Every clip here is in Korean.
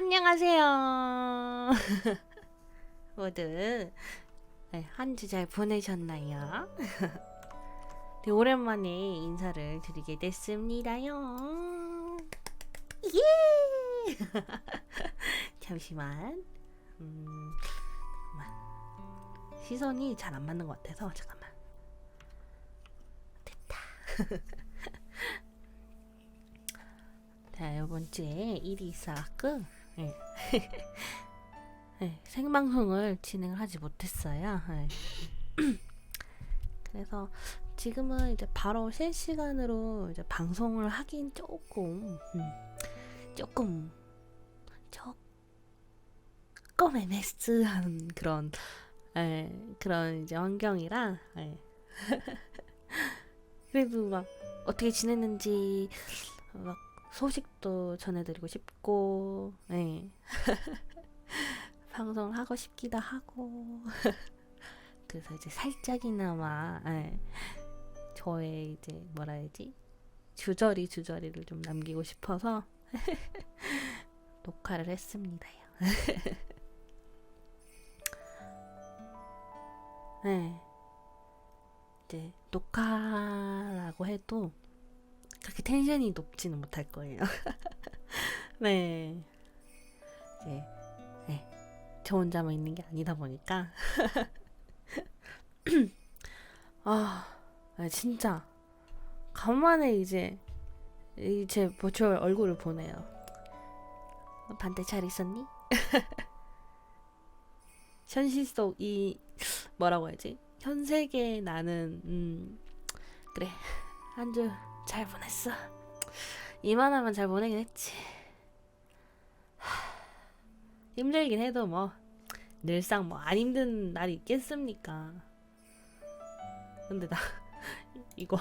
안녕하세요. 모두 한 주 잘 보내셨나요? 되게 오랜만에 인사를 드리게 됐습니다요. 예! 잠시만. 잠깐만. 시선이 잘 안 맞는 것 같아서 잠깐만. 됐다. 자, 이번 주에 일이 있어갖고 네. 네, 생방송을 진행을 하지 못했어요. 네. 그래서 지금은 이제 바로 실시간으로 이제 방송을 하긴 조금 MS한 그런 이제 환경이라 그래도 막 어떻게 지냈는지 막 소식도 전해드리고 싶고 방송을 하고 싶기도 하고 그래서 이제 살짝이나마 저의 이제 뭐라 해야지 주저리를 좀 남기고 싶어서 녹화를 했습니다요. 이제 녹화라고 해도 그렇게 텐션이 높지는 못할 거예요. 네. 이제 저 혼자만 있는 게 아니다 보니까 진짜 간만에 이제 제 버추얼 얼굴을 보네요. 반대 잘 있었니? 현실 속 이 뭐라고 해야지 현세계에 나는 그래 한 주 잘 보냈어. 이만하면 잘 보내긴 했지. 힘들긴 해도 뭐 늘상 뭐 안 힘든 날이 있겠습니까. 근데 나 이거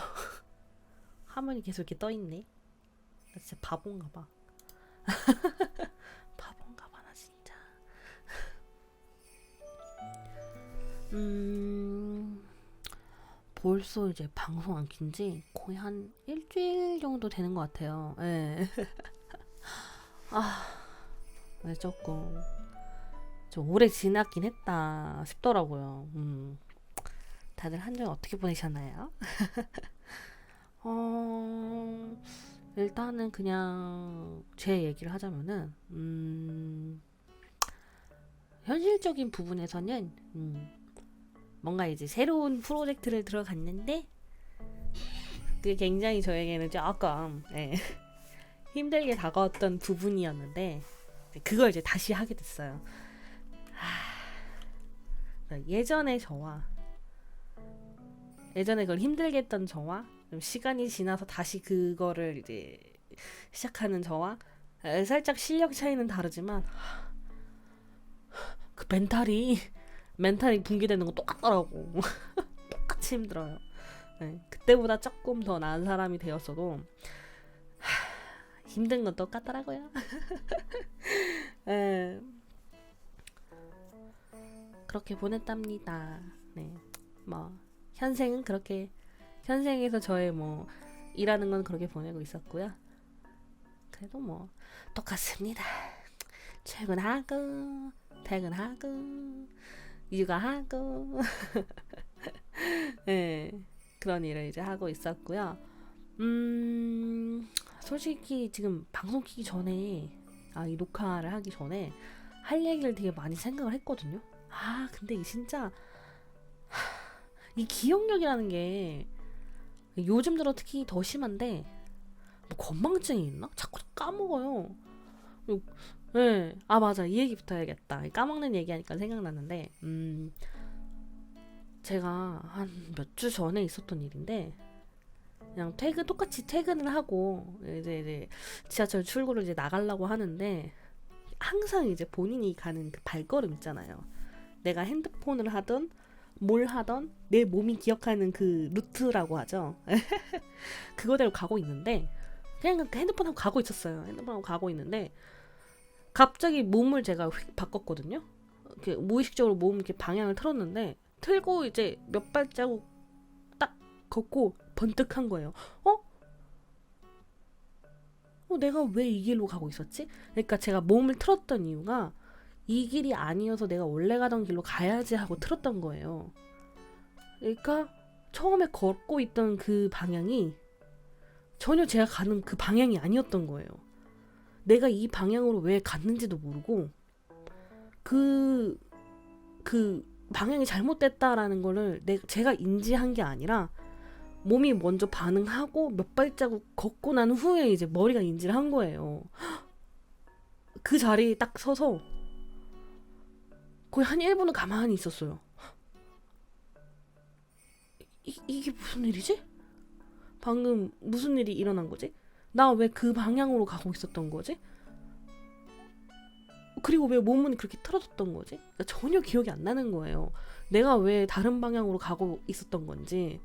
화면이 계속 이렇게 떠있네. 나 진짜 바본가봐. 바본가봐 나 진짜. 벌써 이제 방송 안 킨지 거의 한 일주일 정도 되는 것 같아요. 조금 좀 오래 지났긴 했다 싶더라고요. 다들 한 주 어떻게 보내셨나요? 일단은 그냥 제 얘기를 하자면은 현실적인 부분에서는 뭔가 이제 새로운 프로젝트를 들어갔는데 그게 굉장히 저에게는 조금 힘들게 다가왔던 부분이었는데 그걸 이제 다시 하게 됐어요. 예전에 그걸 힘들게 했던 저와 좀 시간이 지나서 다시 그거를 이제 시작하는 저와 살짝 실력 차이는 다르지만 그 멘탈이 붕괴되는 거 똑같더라고. 똑같이 힘들어요. 그때보다 조금 더 나은 사람이 되었어도 힘든 건 똑같더라고요. 그렇게 보냈답니다. 뭐 현생에서 저의 뭐 일하는 건 그렇게 보내고 있었고요. 그래도 뭐 똑같습니다. 출근하고 퇴근하고 육아하고 그런 일을 이제 하고 있었고요. 솔직히 지금 방송 키기 전에 이 녹화를 하기 전에 할 얘기를 되게 많이 생각을 했거든요. 근데 이 진짜 이 기억력이라는 게 요즘 들어 특히 더 심한데 뭐 건망증이 있나? 자꾸 까먹어요. 맞아. 이 얘기부터 해야겠다. 까먹는 얘기하니까 생각났는데 제가 한 몇 주 전에 있었던 일인데 그냥 똑같이 퇴근을 하고 이제 지하철 출구를 이제 나가려고 하는데 항상 이제 본인이 가는 그 발걸음 있잖아요. 내가 핸드폰을 하던 뭘 하던 내 몸이 기억하는 그 루트라고 하죠. 그거대로 가고 있는데 그냥 핸드폰하고 가고 있었어요. 핸드폰하고 가고 있는데 갑자기 몸을 제가 휙 바꿨거든요. 이렇게 무의식적으로 몸 이렇게 방향을 틀었는데 틀고 이제 몇 발자국 딱 걷고 번뜩한 거예요. 내가 왜 이 길로 가고 있었지? 그러니까 제가 몸을 틀었던 이유가 이 길이 아니어서 내가 원래 가던 길로 가야지 하고 틀었던 거예요. 그러니까 처음에 걷고 있던 그 방향이 전혀 제가 가는 그 방향이 아니었던 거예요. 내가 이 방향으로 왜 갔는지도 모르고 그 방향이 잘못됐다라는 거를 제가 인지한 게 아니라 몸이 먼저 반응하고 몇 발자국 걷고 난 후에 이제 머리가 인지를 한 거예요. 그 자리에 딱 서서 거의 한 1분은 가만히 있었어요. 이게 무슨 일이지? 방금 무슨 일이 일어난 거지? 나 왜 그 방향으로 가고 있었던 거지? 그리고 왜 몸은 그렇게 틀어졌던 거지? 그러니까 전혀 기억이 안 나는 거예요. 내가 왜 다른 방향으로 가고 있었던 건지.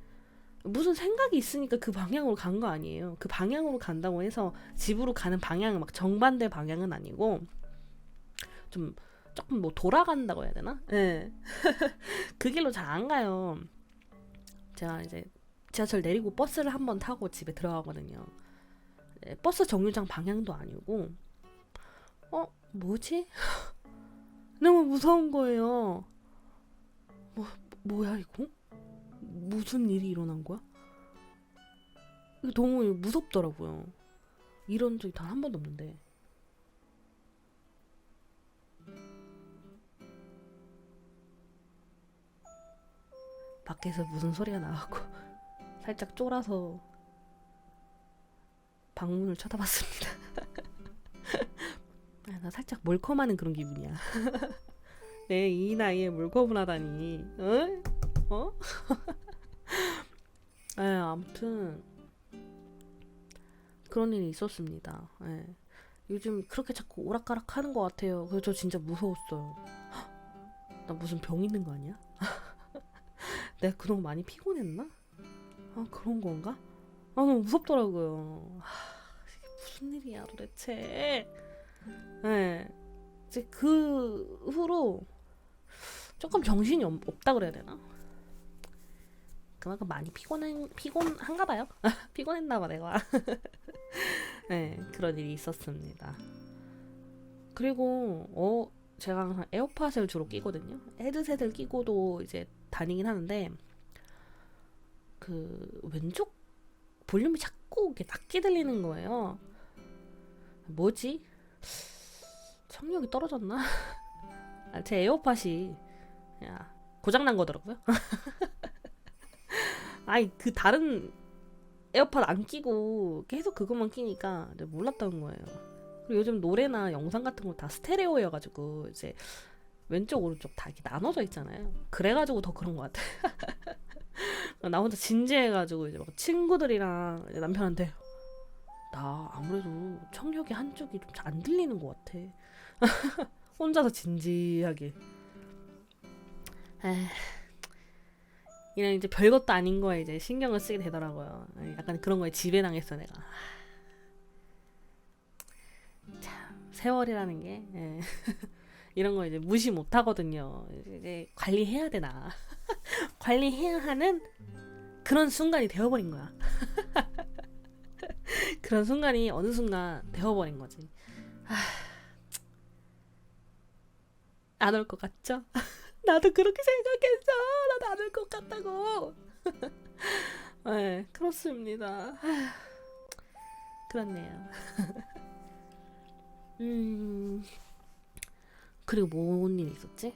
무슨 생각이 있으니까 그 방향으로 간 거 아니에요. 그 방향으로 간다고 해서 집으로 가는 방향은 막 정반대 방향은 아니고 좀 조금 뭐 돌아간다고 해야 되나? 예. 그 길로 잘 안 가요. 제가 이제 지하철 내리고 버스를 한번 타고 집에 들어가거든요. 버스 정류장 방향도 아니고 뭐지? 너무 무서운 거예요. 뭐야 이거? 무슨 일이 일어난 거야? 이거 너무 무섭더라고요. 이런 적이 단 한 번도 없는데. 밖에서 무슨 소리가 나왔고 살짝 쫄아서 방문을 쳐다봤습니다. 나 살짝 몰컴하는 그런 기분이야. 내 이 나이에 몰컴을 하다니. 어? 아무튼 그런 일이 있었습니다. 요즘 그렇게 자꾸 오락가락 하는 것 같아요. 그래서 저 진짜 무서웠어요. 나 무슨 병 있는 거 아니야? 내가 그동안 많이 피곤했나? 그런 건가? 너무 무섭더라고요. 이게 무슨 일이야 도대체. 이제 그 후로 조금 정신이 없다 그래야 되나? 그만큼 많이 피곤한가 봐요. 피곤했나 봐 내가. 그런 일이 있었습니다. 그리고 제가 항상 에어팟을 주로 끼거든요. 헤드셋을 끼고도 이제 다니긴 하는데 그 왼쪽 볼륨이 자꾸 이렇게 낮게 들리는 거예요. 뭐지? 청력이 떨어졌나? 제 에어팟이 고장난 거더라고요. 그 다른 에어팟 안 끼고 계속 그것만 끼니까 몰랐던 거예요. 그리고 요즘 노래나 영상 같은 거 다 스테레오여가지고 이제 왼쪽 오른쪽 다 이렇게 나눠져 있잖아요. 그래가지고 더 그런 것 같아. 나 혼자 진지해가지고 이제 막 친구들이랑 이제 남편한테 나 아무래도 청력이 한쪽이 좀 잘 안 들리는 것 같아. 혼자서 진지하게. 이런 이제 별것도 아닌 거에 이제 신경을 쓰게 되더라고요. 약간 그런 거에 지배당했어 내가. 참 세월이라는 게 이런 거 이제 무시 못 하거든요. 이제 관리해야 되나. 관리해야 하는 그런 순간이 되어버린 거야. 그런 순간이 어느 순간 되어버린 거지. 안 올 것 같죠? 나도 그렇게 생각했어. 나도 안 올 것 같다고. 그렇습니다. 그렇네요. 그리고 뭔 일이 있었지?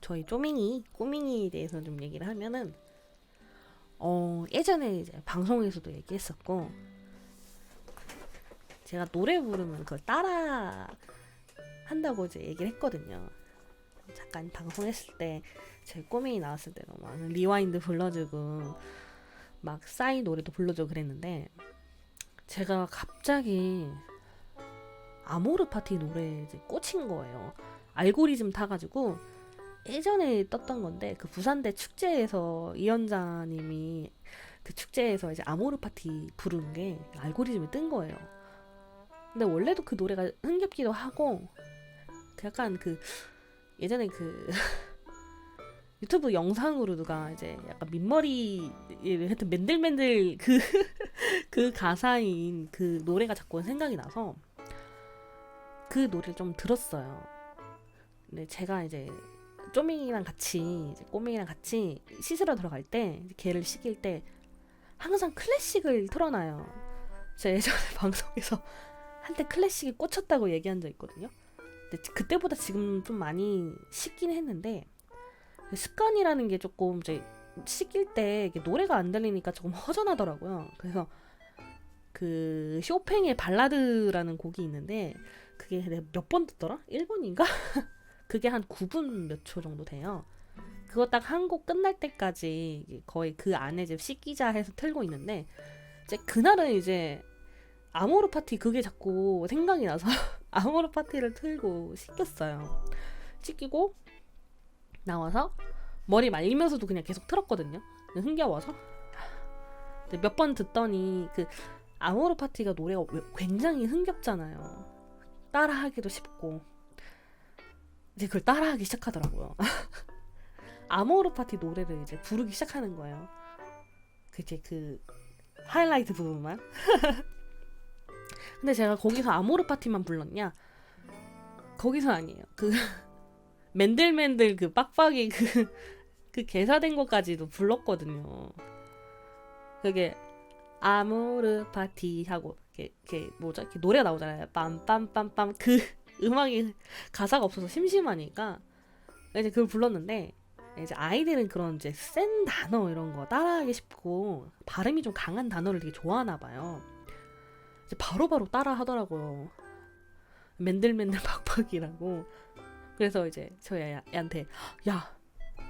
저희 꼬밍이에 대해서 좀 얘기를 하면은 예전에 이제 방송에서도 얘기했었고 제가 노래 부르면 그걸 따라 한다고 이제 얘기를 했거든요. 잠깐 방송했을 때 제 꼬맹이 나왔을 때도 막 리와인드 불러주고 막 싸이 노래도 불러주고 그랬는데 제가 갑자기 아모르 파티 노래에 이제 꽂힌 거예요. 알고리즘 타가지고 예전에 떴던 건데 그 부산대 축제에서 이연자님이 그 축제에서 이제 아모르 파티 부르는 게 알고리즘에 뜬 거예요. 근데 원래도 그 노래가 흥겹기도 하고 약간 그 예전에 그 유튜브 영상으로 누가 이제 약간 민머리 하여튼 맨들맨들 그 그 가사인 그 노래가 자꾸 생각이 나서 그 노래를 좀 들었어요. 근데 제가 이제 쪼밍이랑 같이 이제 꼬맹이랑 같이 씻으러 들어갈 때 걔를 씻길 때 항상 클래식을 틀어놔요. 제가 예전에 방송에서 한때 클래식에 꽂혔다고 얘기한 적 있거든요. 근데 그때보다 지금 좀 많이 씻긴 했는데 습관이라는 게 조금 이제 씻길 때 노래가 안 들리니까 조금 허전하더라고요. 그래서 그 쇼팽의 발라드라는 곡이 있는데 그게 내가 몇 번 듣더라? 1번인가? 그게 한 9분 몇 초 정도 돼요. 그거 딱 한 곡 끝날 때까지 거의 그 안에 이제 씻기자 해서 틀고 있는데 이제 그날은 이제 아모르 파티 그게 자꾸 생각이 나서 아모르 파티를 틀고 씻겼어요. 씻기고 나와서 머리 말리면서도 그냥 계속 틀었거든요. 흥겨워서 몇 번 듣더니 그 아모르 파티가 노래가 굉장히 흥겹잖아요. 따라하기도 쉽고 이제 그걸 따라하기 시작하더라고요. 아모르 파티 노래를 이제 부르기 시작하는 거예요. 이제 그 하이라이트 부분만. 근데 제가 거기서 아모르 파티만 불렀냐? 거기서 아니에요. 그 맨들맨들 그 빡빡이 그 개사된 것까지도 불렀거든요. 그게 아모르 파티 하고 이렇게 뭐죠? 이렇게 노래가 나오잖아요. 빰빰빰빰 그 음악이 가사가 없어서 심심하니까 이제 그걸 불렀는데 이제 아이들은 그런 이제 센 단어 이런 거 따라하기 쉽고 발음이 좀 강한 단어를 되게 좋아하나 봐요. 이제 바로바로 따라 하더라고요. 맨들맨들 빡빡이라고. 그래서 이제 저희 애한테 야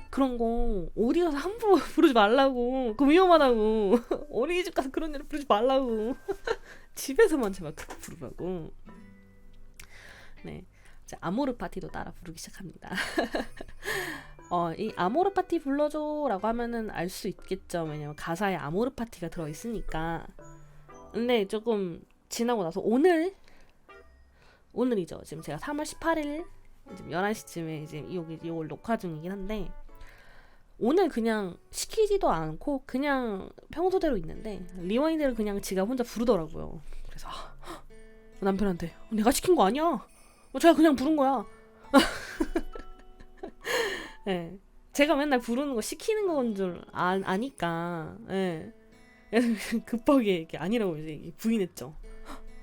그런 거 어디 가서 함부로 부르지 말라고. 그거 위험하다고. 어린이집 가서 그런 노래 부르지 말라고. 집에서만 제발 그렇게 부르라고. 네, 이제 아모르 파티도 따라 부르기 시작합니다. 이 아모르 파티 불러줘라고 하면은 알 수 있겠죠. 왜냐면 가사에 아모르 파티가 들어 있으니까. 근데 조금 지나고 나서 오늘이죠. 지금 제가 3월 18일 지금 11시쯤에 이제 이걸 녹화 중이긴 한데 오늘 그냥 시키지도 않고 그냥 평소대로 있는데 리와인드를 그냥 지가 혼자 부르더라고요. 그래서 남편한테 내가 시킨 거 아니야. 제가 그냥 부른 거야. 네. 제가 맨날 부르는 거 시키는 건 줄 아니까. 네. 급하게 이렇게 아니라고 이제 부인했죠.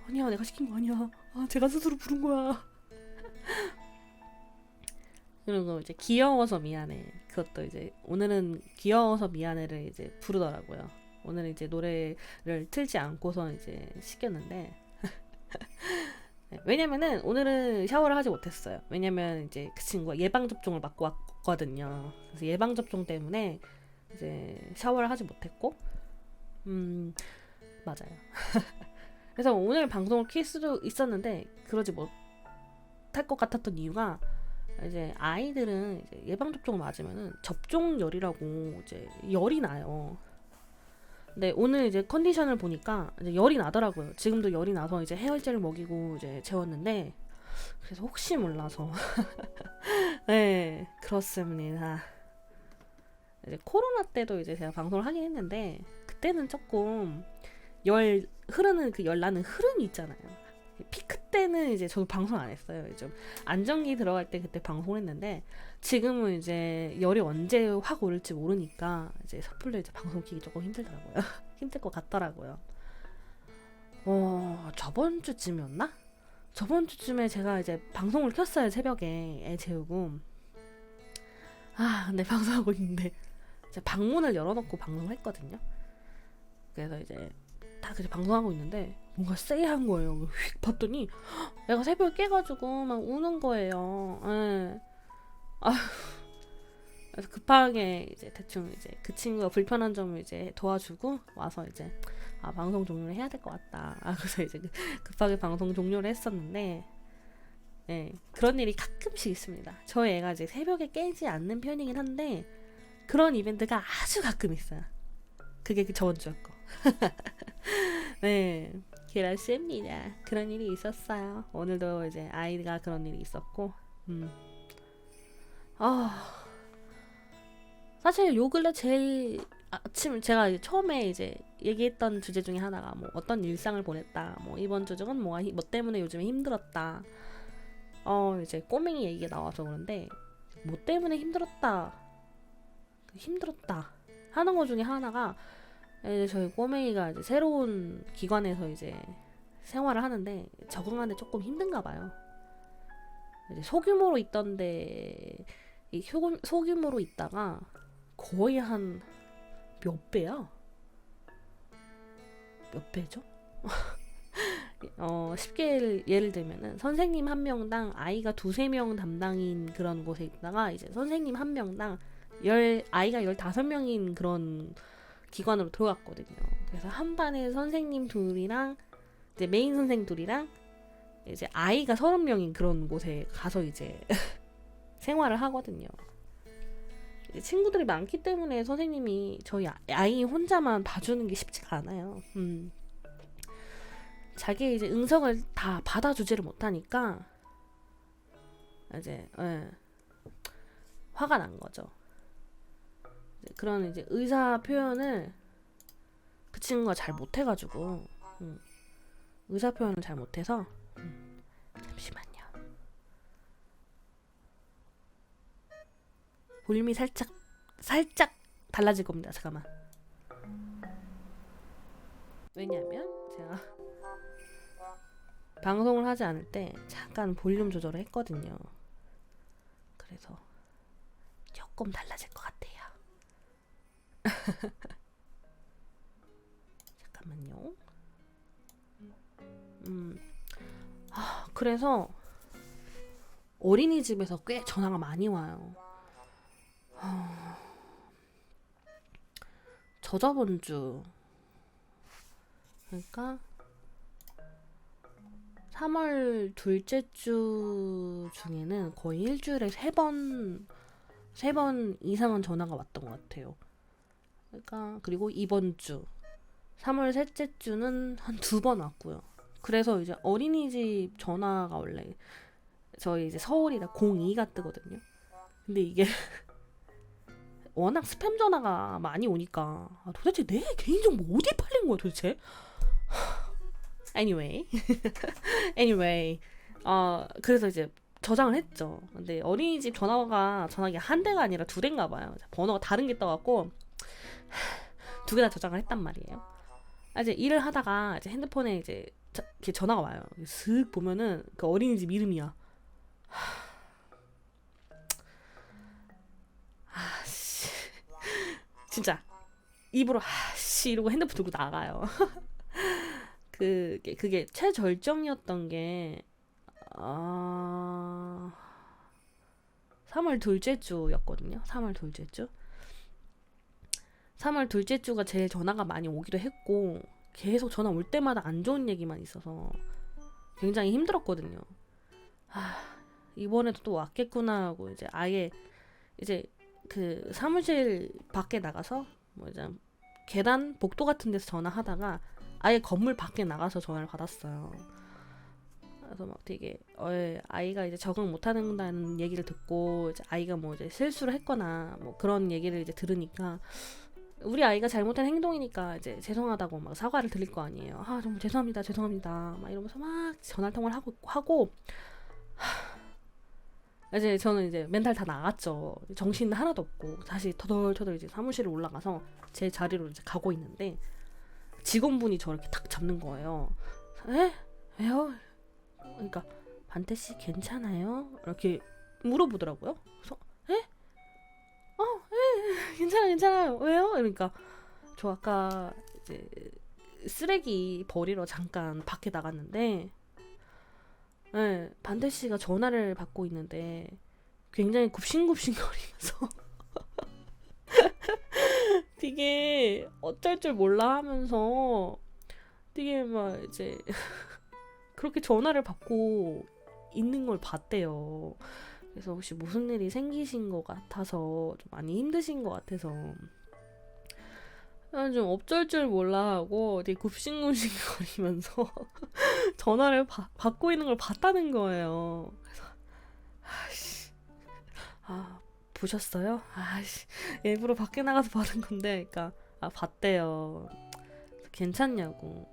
아니야, 내가 시킨 거 아니야. 제가 스스로 부른 거야. 그리고 이제 귀여워서 미안해. 그것도 이제 오늘은 귀여워서 미안해를 이제 부르더라고요. 오늘은 이제 노래를 틀지 않고서 이제 시켰는데 네, 왜냐면은 오늘은 샤워를 하지 못했어요. 왜냐면 이제 그 친구가 예방 접종을 맞고 왔거든요. 그래서 예방 접종 때문에 이제 샤워를 하지 못했고, 맞아요. 그래서 오늘 방송을 킬 수도 있었는데 그러지 못할 것 같았던 이유가 이제 아이들은 이제 예방 접종을 맞으면은 접종열이라고 이제 열이 나요. 네, 오늘 이제 컨디션을 보니까 이제 열이 나더라고요. 지금도 열이 나서 이제 해열제를 먹이고 이제 재웠는데 그래서 혹시 몰라서 네, 그렇습니다. 이제 코로나 때도 이제 제가 방송을 하긴 했는데 그때는 조금 열 흐르는 그 열 나는 흐름이 있잖아요. 피크 때는 이제 저도 방송 안 했어요. 좀 안정기 들어갈 때 그때 방송을 했는데 지금은 이제 열이 언제 확 오를지 모르니까 이제 섣불로 이제 방송 키기 조금 힘들더라고요. 힘들 것 같더라고요. 저번 주쯤이었나? 저번 주쯤에 제가 이제 방송을 켰어요. 새벽에 애 재우고. 근데 방송하고 있는데 이제 방문을 열어놓고 방송을 했거든요. 그래서 이제 다 그렇게 방송하고 있는데 뭔가 쎄한 거예요. 휙 봤더니 애가 새벽에 깨가지고 막 우는 거예요. 예. 그래서 급하게 이제 대충 이제 그 친구가 불편한 점을 이제 도와주고 와서 이제 방송 종료를 해야 될 것 같다. 그래서 이제 급하게 방송 종료를 했었는데 예, 그런 일이 가끔씩 있습니다. 저희 애가 이제 새벽에 깨지 않는 편이긴 한데 그런 이벤트가 아주 가끔 있어요. 그게 그 저번 주였고. 네, 그렇습니다. 그런 일이 있었어요. 오늘도 이제 아이가 그런 일이 있었고, 사실 요 근래 제일 아침 제가 이제 처음에 이제 얘기했던 주제 중에 하나가 뭐 어떤 일상을 보냈다. 뭐 이번 주 중은 뭐 때문에 요즘에 힘들었다. 이제 꼬맹이 얘기가 나와서 그런데 뭐 때문에 힘들었다 하는 것 중에 하나가 이제 저희 꼬맹이가 이제 새로운 기관에서 이제 생활을 하는데 적응하는데 조금 힘든가 봐요. 이제 소규모로 있던데 소규모로 있다가 거의 한 몇 배야? 몇 배죠? 쉽게 예를 들면은 선생님 한 명당 아이가 두세 명 담당인 그런 곳에 있다가 이제 선생님 한 명당 아이가 15명인 그런 기관으로 들어갔거든요. 그래서 한 반에 선생님 둘이랑 이제 메인 선생 둘이랑 이제 아이가 30명인 그런 곳에 가서 이제 생활을 하거든요. 친구들이 많기 때문에 선생님이 저희 아이 혼자만 봐주는 게 쉽지가 않아요. 자기 이제 응석을 다 받아주지를 못하니까 이제 화가 난 거죠. 그런 이제 의사 표현을 그 친구가 잘 못해가지고 의사 표현을 잘 못해서 잠시만요. 볼륨이 살짝 달라질 겁니다. 잠깐만. 왜냐면 제가 방송을 하지 않을 때 잠깐 볼륨 조절을 했거든요. 그래서 조금 달라질 것 같아요. 잠깐만요. 그래서 어린이집에서 꽤 전화가 많이 와요. 저저번 주 그러니까 3월 둘째 주 중에는 거의 일주일에 3번 이상은 전화가 왔던 것 같아요. 그러니까 그리고 이번 주 3월 셋째 주는 한 2번 왔고요. 그래서 이제 어린이집 전화가 원래 저희 이제 서울이라 02가 뜨거든요. 근데 이게 워낙 스팸 전화가 많이 오니까 도대체 내 개인정보 어디에 팔린 거야 도대체? anyway 그래서 이제 저장을 했죠. 근데 어린이집 전화기 한 대가 아니라 2대인가 봐요. 번호가 다른 게 떠갖고 2개 다 저장을 했단 말이에요. 이제 일을 하다가 이제 핸드폰에 이제 이렇게 전화가 와요. 슥 보면은 그 어린이집 이름이야. 진짜 입으로 씨 이러고 핸드폰 들고 나가요. 그게 최절정이었던 게 3월 둘째 주였거든요. 3월 둘째 주가 제일 전화가 많이 오기도 했고 계속 전화 올 때마다 안 좋은 얘기만 있어서 굉장히 힘들었거든요. 이번에도 또 왔겠구나 하고 이제 아예 이제 그 사무실 밖에 나가서 뭐 이제 계단 복도 같은 데서 전화하다가 아예 건물 밖에 나가서 전화를 받았어요. 그래서 막 되게 아이가 이제 적응 못하는다는 얘기를 듣고 이제 아이가 뭐 이제 실수를 했거나 뭐 그런 얘기를 이제 들으니까 우리 아이가 잘못한 행동이니까 이제 죄송하다고 막 사과를 드릴 거 아니에요. 정말 죄송합니다 막 이러면서 막 전화 통화를 하고 이제 저는 이제 멘탈 다 나갔죠. 정신 하나도 없고 다시 터덜터덜 이제 사무실에 올라가서 제 자리로 이제 가고 있는데 직원분이 저를 이렇게 탁 잡는 거예요. 에? 왜요? 그러니까 반태 씨 괜찮아요? 이렇게 물어보더라고요. 그래서 에? 괜찮아요. 왜요? 그러니까 저 아까 이제 쓰레기 버리러 잠깐 밖에 나갔는데 반태 씨가 전화를 받고 있는데 굉장히 굽신굽신거리면서 되게 어쩔 줄 몰라 하면서 되게 막 이제 그렇게 전화를 받고 있는 걸 봤대요. 그래서 혹시 무슨 일이 생기신 것 같아서 좀 많이 힘드신 것 같아서 좀 어쩔 줄 몰라 하고 되게 굽신굽신거리면서 전화를 받고 있는 걸 봤다는 거예요. 그래서 보셨어요? 아씨, 일부러 밖에 나가서 받은 건데, 그러니까 봤대요. 괜찮냐고.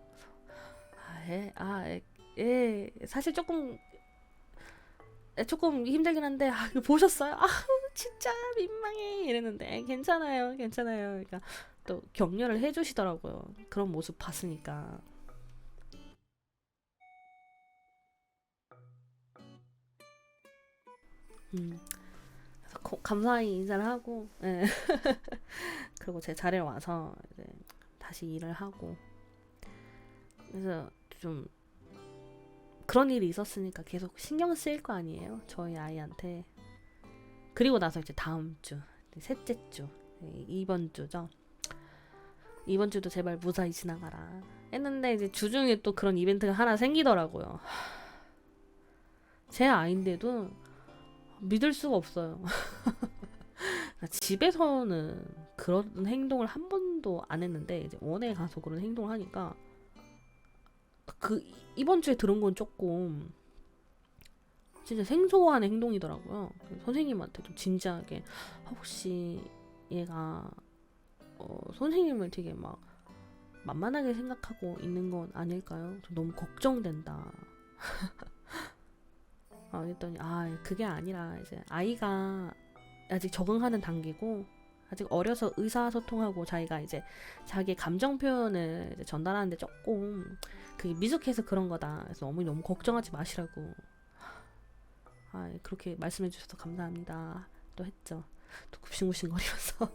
사실 조금 힘들긴 한데, 이거 보셨어요? 진짜 민망해 이랬는데, 괜찮아요, 괜찮아요. 그러니까 또 격려를 해주시더라고요. 그런 모습 봤으니까. 음, 그래서 감사히 인사를 하고, 예. 그리고 제 자리에 와서 이제 다시 일을 하고, 그래서 좀 그런 일이 있었으니까 계속 신경 쓰일 거 아니에요, 저희 아이한테. 그리고 나서 이제 다음 주, 셋째 주, 이번 주죠. 이번 주도 제발 무사히 지나가라 했는데, 이제 주중에 또 그런 이벤트가 하나 생기더라고요. 제 아이인데도 믿을 수가 없어요. 집에서는 그런 행동을 한 번도 안 했는데, 이제 원에 가서 그런 행동을 하니까, 그 이번 주에 들은 건 조금 진짜 생소한 행동이더라고요. 선생님한테 좀 진지하게, 혹시 얘가 선생님을 되게 막 만만하게 생각하고 있는 건 아닐까요? 좀 너무 걱정된다. 그랬더니 그게 아니라 이제 아이가 아직 적응하는 단계고, 아직 어려서 의사소통하고 자기가 이제 자기 감정 표현을 이제 전달하는데 조금 그게 미숙해서 그런 거다. 그래서 어머니 너무 걱정하지 마시라고. 그렇게 말씀해 주셔서 감사합니다. 또 했죠. 또 굽신굽신거리면서.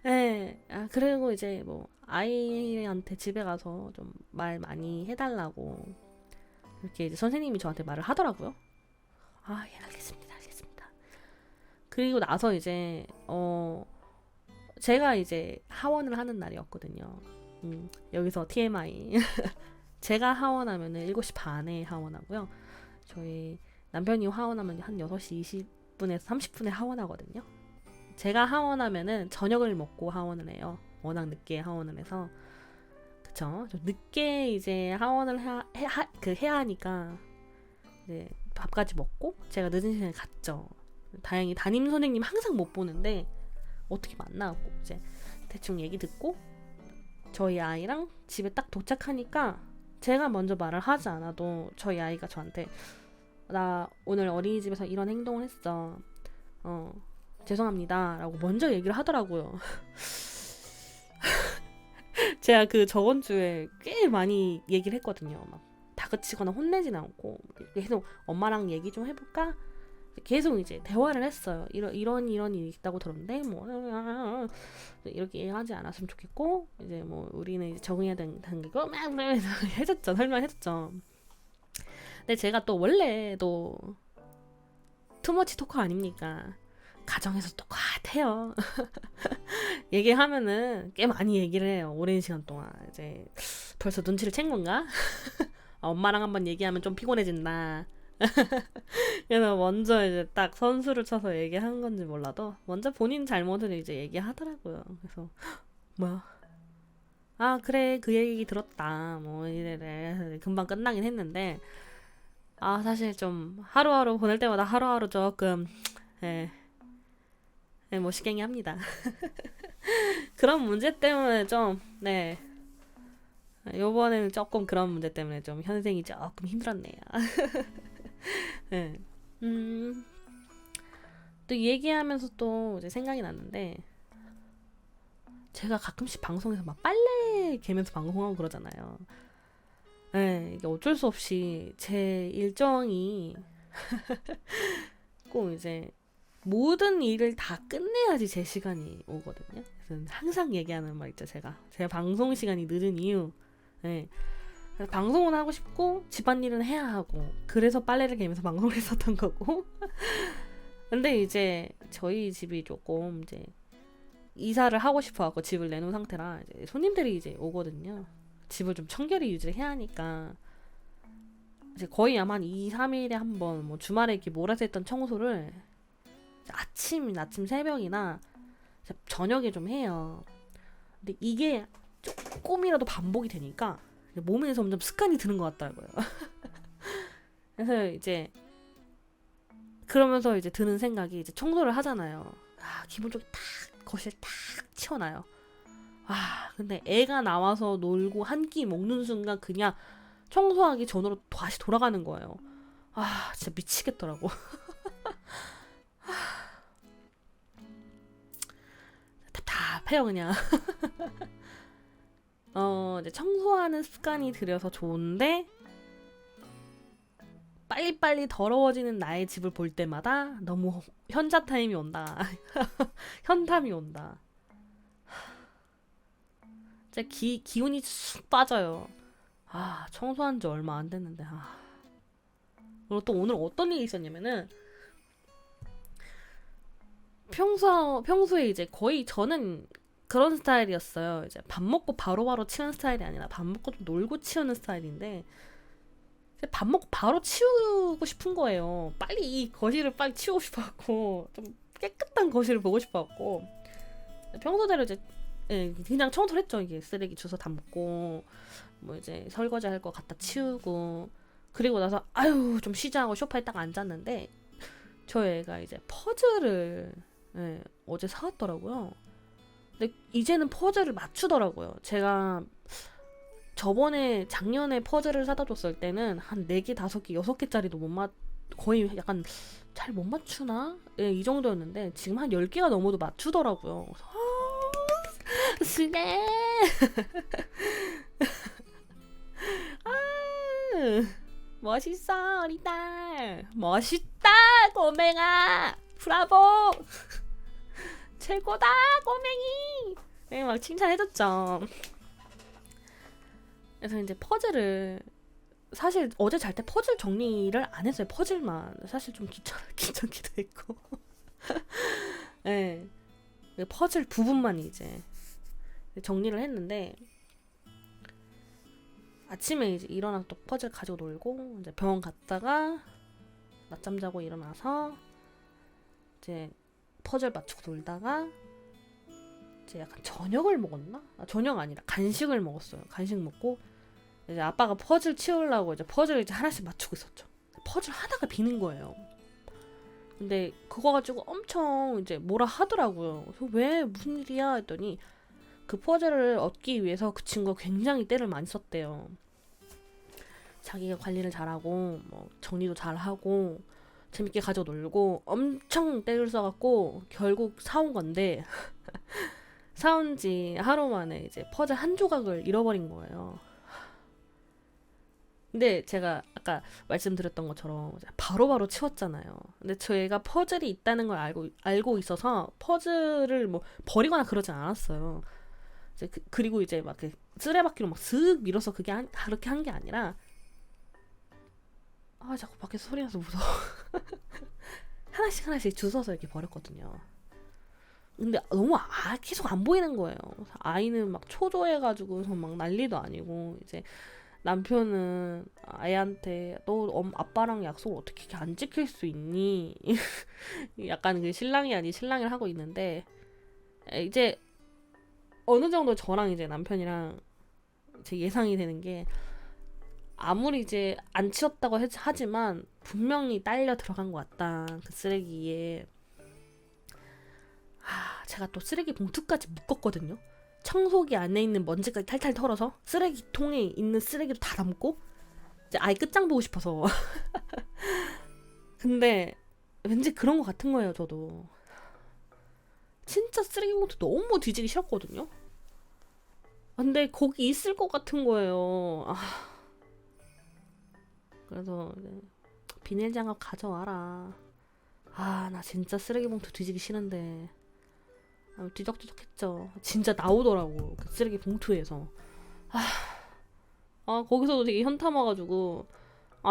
네. 그리고 이제 뭐 아이한테 집에 가서 좀 말 많이 해달라고 이렇게 이제 선생님이 저한테 말을 하더라고요. 예, 알겠습니다, 알겠습니다. 그리고 나서 이제 제가 이제 하원을 하는 날이었거든요. 여기서 TMI. 제가 하원하면은 7시 반에 하원하고요. 저희 남편이 하원하면 한 6시 20분에서 30분에 하원하거든요. 제가 하원하면은 저녁을 먹고 하원을 해요. 워낙 늦게 하원을 해서. 그쵸? 좀 늦게 이제 하원을 해야 하니까 이제 밥까지 먹고 제가 늦은 시간에 갔죠. 다행히 담임 선생님 항상 못 보는데 어떻게 만나고 이제 대충 얘기 듣고 저희 아이랑 집에 딱 도착하니까 제가 먼저 말을 하지 않아도 저희 아이가 저한테, 나 오늘 어린이집에서 이런 행동을 했어. 죄송합니다. 라고 먼저 얘기를 하더라고요. 제가 그 저번 주에 꽤 많이 얘기를 했거든요. 막 다그치거나 혼내진 않고 계속 엄마랑 얘기 좀 해볼까? 계속 이제 대화를 했어요. 이런 일이 있다고 들었는데 뭐 이렇게 하지 않았으면 좋겠고, 이제 뭐 우리는 이제 적응해야 되는 단계고 막 해줬죠. 설명해줬죠. 근데 제가 또 원래도 투머치 토커 아닙니까? 가정에서 똑같아요. 얘기하면은 꽤 많이 얘기를 해요. 오랜 시간 동안. 이제 벌써 눈치를 챈 건가? 엄마랑 한번 얘기하면 좀 피곤해진다. 그래서 먼저 이제 딱 선수를 쳐서 얘기한 건지 몰라도 먼저 본인 잘못을 이제 얘기하더라고요. 그래서 뭐야? 그래, 그 얘기 들었다. 뭐 이래 금방 끝나긴 했는데, 사실 좀 하루하루 보낼 때마다 하루하루 조금 예, 뭐 시갱이 합니다. 그런 문제 때문에 좀, 네, 요번에는 조금 그런 문제 때문에 좀 현생이 조금 힘들었네요. 네. 또 얘기하면서 또 이제 생각이 났는데, 제가 가끔씩 방송에서 막 빨래 개면서 방송하고 그러잖아요. 네, 이게 어쩔 수 없이 제 일정이 꼭 이제 모든 일을 다 끝내야지 제 시간이 오거든요. 그래서 항상 얘기하는 말 있죠, 제가 방송 시간이 늦은 이유. 네. 그래서 방송은 하고 싶고 집안일은 해야 하고, 그래서 빨래를 개면서 방송을 했었던 거고. 근데 이제 저희 집이 조금 이제 이사를 하고 싶어갖고 집을 내놓은 상태라 이제 손님들이 이제 오거든요. 집을 좀 청결히 유지를 해야 하니까 이제 거의 아마 한 2, 3일에 한 번, 뭐 주말에 이렇게 몰아서 했던 청소를 아침 새벽이나 저녁에 좀 해요. 근데 이게 조금이라도 반복이 되니까 몸에 점점 습관이 드는 것 같더라고요. 그래서 이제 그러면서 이제 드는 생각이 이제 청소를 하잖아요. 기본적으로 딱 거실 딱 치워놔요. 근데 애가 나와서 놀고 한 끼 먹는 순간 그냥 청소하기 전으로 다시 돌아가는 거예요. 진짜 미치겠더라고. 답답해요 그냥. 이제 청소하는 습관이 들여서 좋은데 빨리빨리 더러워지는 나의 집을 볼 때마다 너무 현자 타임이 온다. 현탐이 온다. 진짜 기운이 쑥 빠져요. 청소한 지 얼마 안 됐는데. 그리고 또 오늘 어떤 일이 있었냐면은 평소에 이제 거의 저는 그런 스타일이었어요. 이제 밥 먹고 바로바로 치우는 스타일이 아니라 밥 먹고 좀 놀고 치우는 스타일인데 밥 먹고 바로 치우고 싶은 거예요. 빨리 이 거실을 빨리 치우고 싶어갖고 좀 깨끗한 거실을 보고 싶어갖고 평소대로 이제 그냥 청소를 했죠. 이게 쓰레기 주워 담고 뭐 이제 설거지 할 거 갖다 치우고 그리고 나서 좀 쉬자 하고 소파에 딱 앉았는데 저희 애가 이제 퍼즐을 어제 사왔더라고요. 근데 이제는 퍼즐을 맞추더라고요. 제가 작년에 퍼즐을 사다 줬을 때는 한 4개, 5개, 6개짜리도 거의 약간 잘 못 맞추나? 이 정도였는데 지금 한 10개가 넘어도 맞추더라고요. 스네. 멋있어 우리 딸. 멋있다 꼬맹아. 브라보. 최고다 꼬맹이. 막 칭찬해줬죠. 그래서 이제 퍼즐을 사실 어제 잘 때 퍼즐 정리를 안 했어요. 퍼즐만 사실 좀 귀찮기도 했고. 네. 퍼즐 부분만 이제 정리를 했는데 아침에 이제 일어나서 또 퍼즐 가지고 놀고 이제 병원 갔다가 낮잠 자고 일어나서 이제 퍼즐 맞추고 놀다가 이제 약간 저녁을 먹었나? 저녁 아니라 간식을 먹었어요. 간식 먹고 이제 아빠가 퍼즐 치우려고 이제 퍼즐 이제 하나씩 맞추고 있었죠. 퍼즐 하나가 비는 거예요. 근데 그거 가지고 엄청 이제 뭐라 하더라고요. 그래서 왜 무슨 일이야 했더니 그 퍼즐을 얻기 위해서 그 친구가 굉장히 때를 많이 썼대요. 자기가 관리를 잘하고 뭐 정리도 잘하고 재밌게 가지고 놀고 엄청 때를 써갖고 결국 사온 건데 사온 지 하루 만에 이제 퍼즐 한 조각을 잃어버린 거예요. 근데 제가 아까 말씀드렸던 것처럼 바로바로 치웠잖아요. 근데 저희가 퍼즐이 있다는 걸 알고 있어서 퍼즐을 뭐 버리거나 그러진 않았어요. 이제 그리고 이제 막 그 쓰레받기로 막 슥 밀어서 그렇게 한 게 아니라 자꾸 밖에서 소리 나서 무서워. 하나씩 주워서 이렇게 버렸거든요. 근데 너무 계속 안 보이는 거예요. 아이는 막 초조해가지고서 막 난리도 아니고 이제 남편은 아이한테 너 아빠랑 약속 어떻게 이렇게 안 지킬 수 있니? 약간 그 신랑이 아닌 신랑을 하고 있는데 이제 어느 정도 저랑 이제 남편이랑 제 예상이 되는 게 아무리 이제 안 치웠다고 하지만 분명히 딸려 들어간 것 같다. 그 쓰레기에. 제가 또 쓰레기 봉투까지 묶었거든요. 청소기 안에 있는 먼지까지 탈탈 털어서 쓰레기통에 있는 쓰레기로 다 담고 이제 아예 끝장 보고 싶어서. 근데 왠지 그런 것 같은 거예요. 저도 진짜 쓰레기 봉투 너무 뒤지기 싫었거든요. 근데 거기 있을 것 같은 거예요. 그래서 비닐 장갑 가져와라. 나 진짜 쓰레기 봉투 뒤지기 싫은데 뒤적뒤적했죠. 진짜 나오더라고 그 쓰레기 봉투에서. 거기서도 되게 현타 와가지고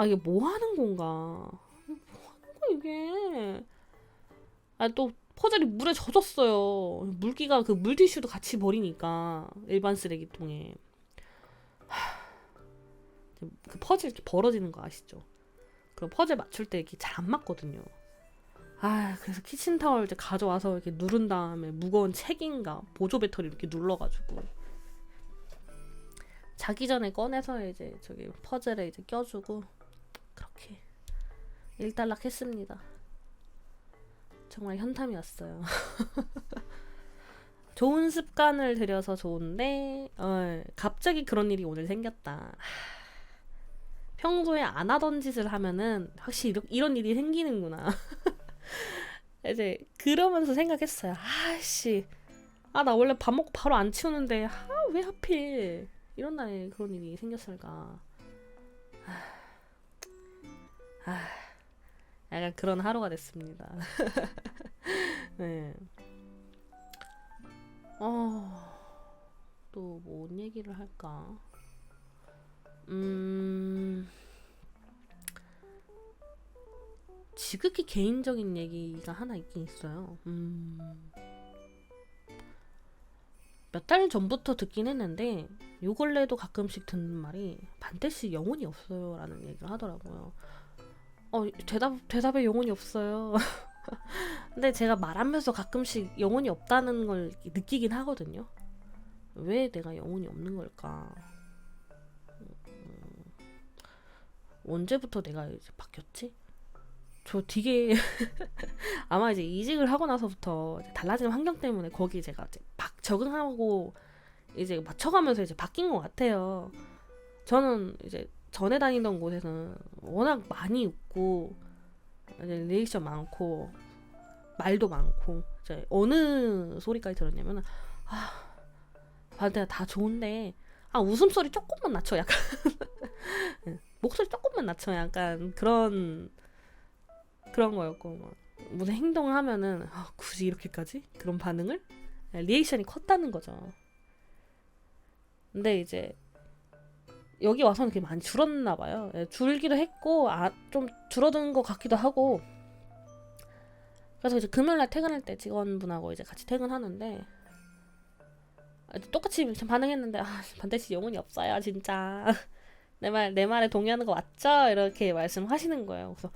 이게 뭐 하는 건가? 뭐 하는 거야 이게? 또 퍼즐이 물에 젖었어요. 물기가 그 물티슈도 같이 버리니까 일반 쓰레기통에. 그 퍼즐 이렇게 벌어지는 거 아시죠? 그 퍼즐 맞출 때 이렇게 잘 안 맞거든요. 그래서 키친타월 이제 가져와서 이렇게 누른 다음에 무거운 책인가 보조 배터리 이렇게 눌러가지고 자기 전에 꺼내서 이제 저기 퍼즐에 이제 껴주고 그렇게 일단락 했습니다. 정말 현탐이었어요. 좋은 습관을 들여서 좋은데 갑자기 그런 일이 오늘 생겼다. 평소에 안 하던 짓을 하면은 확실히 이런 일이 생기는구나. 이제 그러면서 생각했어요. 아씨, 나 원래 밥 먹고 바로 안 치우는데 왜 하필 이런 날에 그런 일이 생겼을까. 약간 그런 하루가 됐습니다. 네. 또 뭔 얘기를 할까? 지극히 개인적인 얘기가 하나 있긴 있어요. 몇 달 전부터 듣긴 했는데 요 근래에도 가끔씩 듣는 말이 반대씨 영혼이 없어요 라는 얘기를 하더라고요. 대답에 영혼이 없어요. 근데 제가 말하면서 가끔씩 영혼이 없다는 걸 느끼긴 하거든요. 왜 내가 영혼이 없는 걸까? 언제부터 내가 이제 바뀌었지? 저 되게 아마 이제 이직을 하고 나서부터 달라진 환경 때문에 거기 제가 이제 막 적응하고 이제 맞춰가면서 이제 바뀐 것 같아요. 저는 이제 전에 다니던 곳에서는 워낙 많이 웃고 이제 리액션 많고 말도 많고 이제 어느 소리까지 들었냐면 반대가 다 좋은데 웃음소리 조금만 낮춰 약간 목소리 조금만 낮춰 약간 그런 거였고 막 무슨 행동을 하면은 굳이 이렇게까지 그런 반응을 리액션이 컸다는 거죠. 근데 이제 여기 와서는 그게 많이 줄었나 봐요. 줄기도 했고 좀 줄어든 것 같기도 하고. 그래서 이제 금요일날 퇴근할 때 직원분하고 이제 같이 퇴근하는데 똑같이 반응했는데 반대씨 영혼이 없어요 진짜. 내 말에 동의하는 거 맞죠? 이렇게 말씀하시는 거예요. 그래서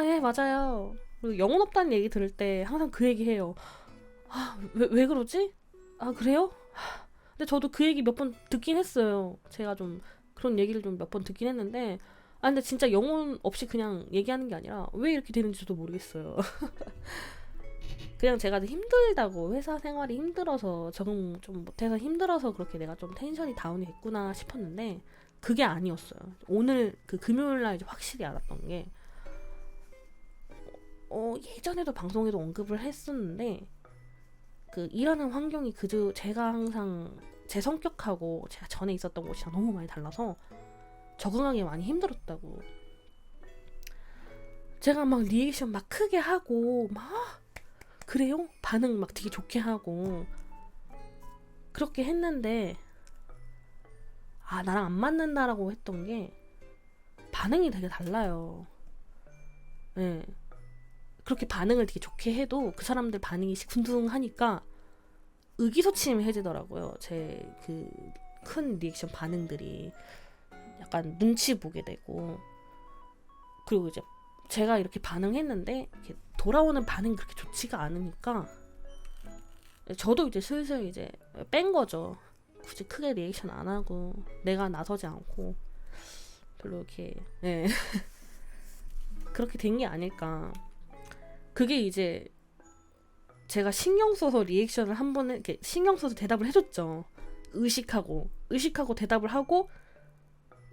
예 맞아요. 그리고 영혼 없다는 얘기 들을 때 항상 그 얘기 해요. 왜 그러지? 그래요? 근데 저도 그 얘기 몇 번 듣긴 했어요. 제가 좀 그런 얘기를 좀 몇 번 듣긴 했는데 근데 진짜 영혼 없이 그냥 얘기하는 게 아니라 왜 이렇게 되는지 저도 모르겠어요. 그냥 제가 힘들다고 회사 생활이 힘들어서 적응 좀 못해서 힘들어서 그렇게 내가 좀 텐션이 다운이 됐구나 싶었는데 그게 아니었어요. 오늘 그 금요일날 이제 확실히 알았던 게 예전에도 방송에도 언급을 했었는데 그 일하는 환경이 제가 항상 제 성격하고 제가 전에 있었던 곳이랑 너무 많이 달라서 적응하기 많이 힘들었다고. 제가 막 리액션 막 크게 하고 막 그래요? 반응 막 되게 좋게 하고 그렇게 했는데 나랑 안 맞는다라고 했던 게 반응이 되게 달라요. 네. 그렇게 반응을 되게 좋게 해도 그 사람들 반응이 시큰둥하니까 의기소침해지더라고요. 제 그 큰 리액션 반응들이 약간 눈치 보게 되고 그리고 이제 제가 이렇게 반응했는데 이렇게 돌아오는 반응이 그렇게 좋지가 않으니까 저도 이제 슬슬 이제 뺀 거죠. 굳이 크게 리액션 안 하고 내가 나서지 않고 별로 이렇게 그렇게 된 게 아닐까. 그게 이제 제가 신경 써서 리액션을 한 번에 이렇게 신경 써서 대답을 해줬죠. 의식하고 대답을 하고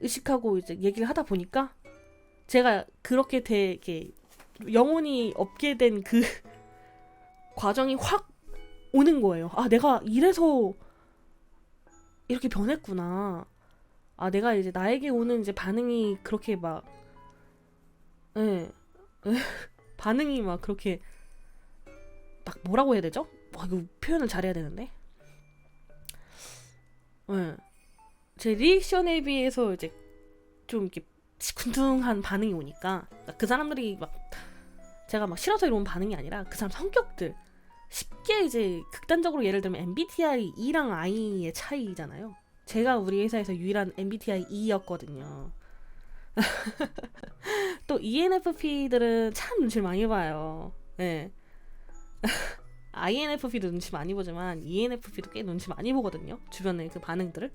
의식하고 이제 얘기를 하다 보니까 제가 그렇게 이렇게 영혼이 없게 된 그 과정이 확 오는 거예요. 내가 이래서 이렇게 변했구나. 내가 이제 나에게 오는 이제 반응이 그렇게 막 반응이 막 그렇게 막 뭐라고 해야 되죠? 이거 표현을 잘해야 되는데. 제 리액션에 비해서 이제 좀 이렇게 시큰둥한 반응이 오니까 그 사람들이 막 제가 막 싫어서 이런 반응이 아니라 그 사람 성격들 쉽게 이제 극단적으로 예를 들면 MBTI E랑 I의 차이잖아요. 제가 우리 회사에서 유일한 MBTI E였거든요. 또 ENFP들은 참 눈치를 많이 봐요. INFP도 눈치 많이 보지만 ENFP도 꽤 눈치 많이 보거든요. 주변의 그 반응들을.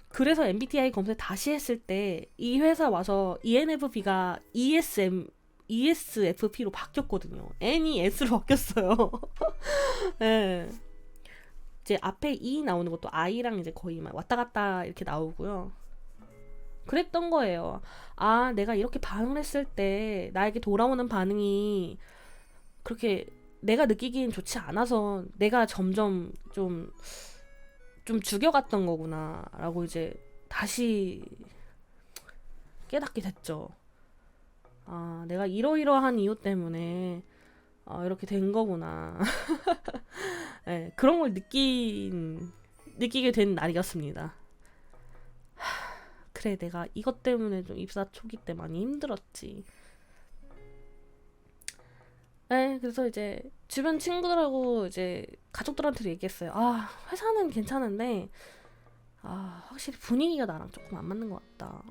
그래서 MBTI 검색 다시 했을 때 이 회사 와서 ENFP가 ESM ESFP로 바뀌었거든요. N이 S로 바뀌었어요. 네. 이제 앞에 E 나오는 것도 I랑 이제 거의 막 왔다 갔다 이렇게 나오고요. 그랬던 거예요. 아, 내가 이렇게 반응을 했을 때 나에게 돌아오는 반응이 그렇게 내가 느끼기엔 좋지 않아서 내가 점점 좀 죽여갔던 거구나 라고 이제 다시 깨닫게 됐죠. 아, 내가 이러이러한 이유 때문에 이렇게 된 거구나. 네, 그런 걸 느끼게 된 날이었습니다. 그래, 내가 이것 때문에 좀 입사 초기 때 많이 힘들었지. 네, 그래서 이제 주변 친구들하고 이제 가족들한테도 얘기했어요. 아, 회사는 괜찮은데 확실히 분위기가 나랑 조금 안 맞는 것 같다.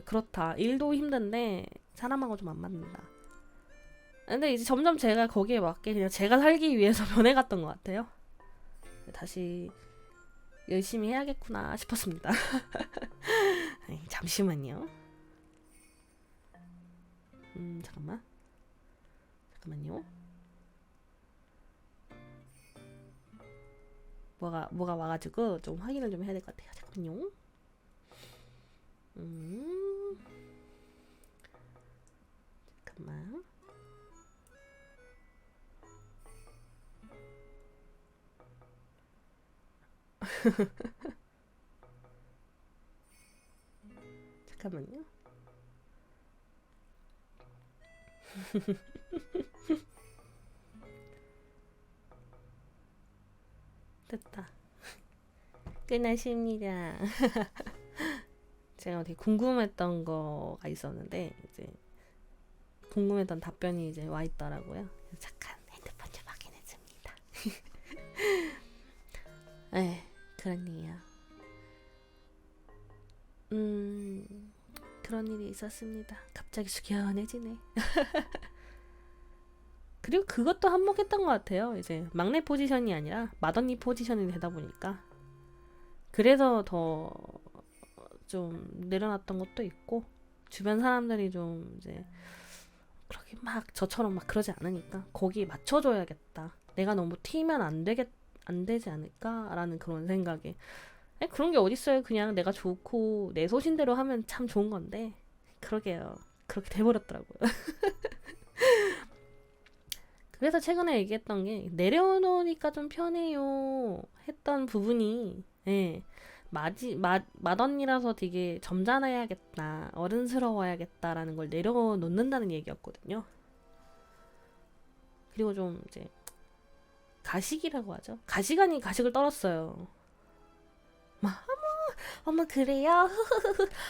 그렇다. 일도 힘든데 사람하고 좀 안 맞는다. 근데 이제 점점 제가 거기에 맞게 그냥 제가 살기 위해서 변해갔던 것 같아요. 다시 열심히 해야겠구나 싶었습니다. 잠시만요. 잠깐만요. 뭐가 와가지고 좀 확인을 좀 해야 될 것 같아요. 잠깐만요. 잠깐만. 잠깐만요. 됐다. 끝났습니다. 제가 되게 궁금했던 거가 있었는데 이제 궁금했던 답변이 이제 와 있더라고요. 잠깐 핸드폰 좀 확인했습니다. 네, 그렇네요. 그런 일이 있었습니다. 갑자기 숙연해지네. 그리고 그것도 한몫했던 것 같아요. 이제 막내 포지션이 아니라 맏언니 포지션이 되다 보니까 그래서 더 좀 내려놨던 것도 있고 주변 사람들이 좀 이제 그렇게 막 저처럼 막 그러지 않으니까 거기에 맞춰줘야겠다. 내가 너무 튀면 안 되지 않을까라는 그런 생각에 그런 게 어딨어요. 그냥 내가 좋고 내 소신대로 하면 참 좋은 건데 그러게요. 그렇게 돼버렸더라고요. 그래서 최근에 얘기했던 게 내려놓으니까 좀 편해요 했던 부분이 맏언니라서 되게 점잖아야겠다, 어른스러워야겠다라는 걸 내려놓는다는 얘기였거든요. 그리고 좀 이제 가식이라고 하죠. 가시간이 가식을 떨었어요. 막 어머 그래요?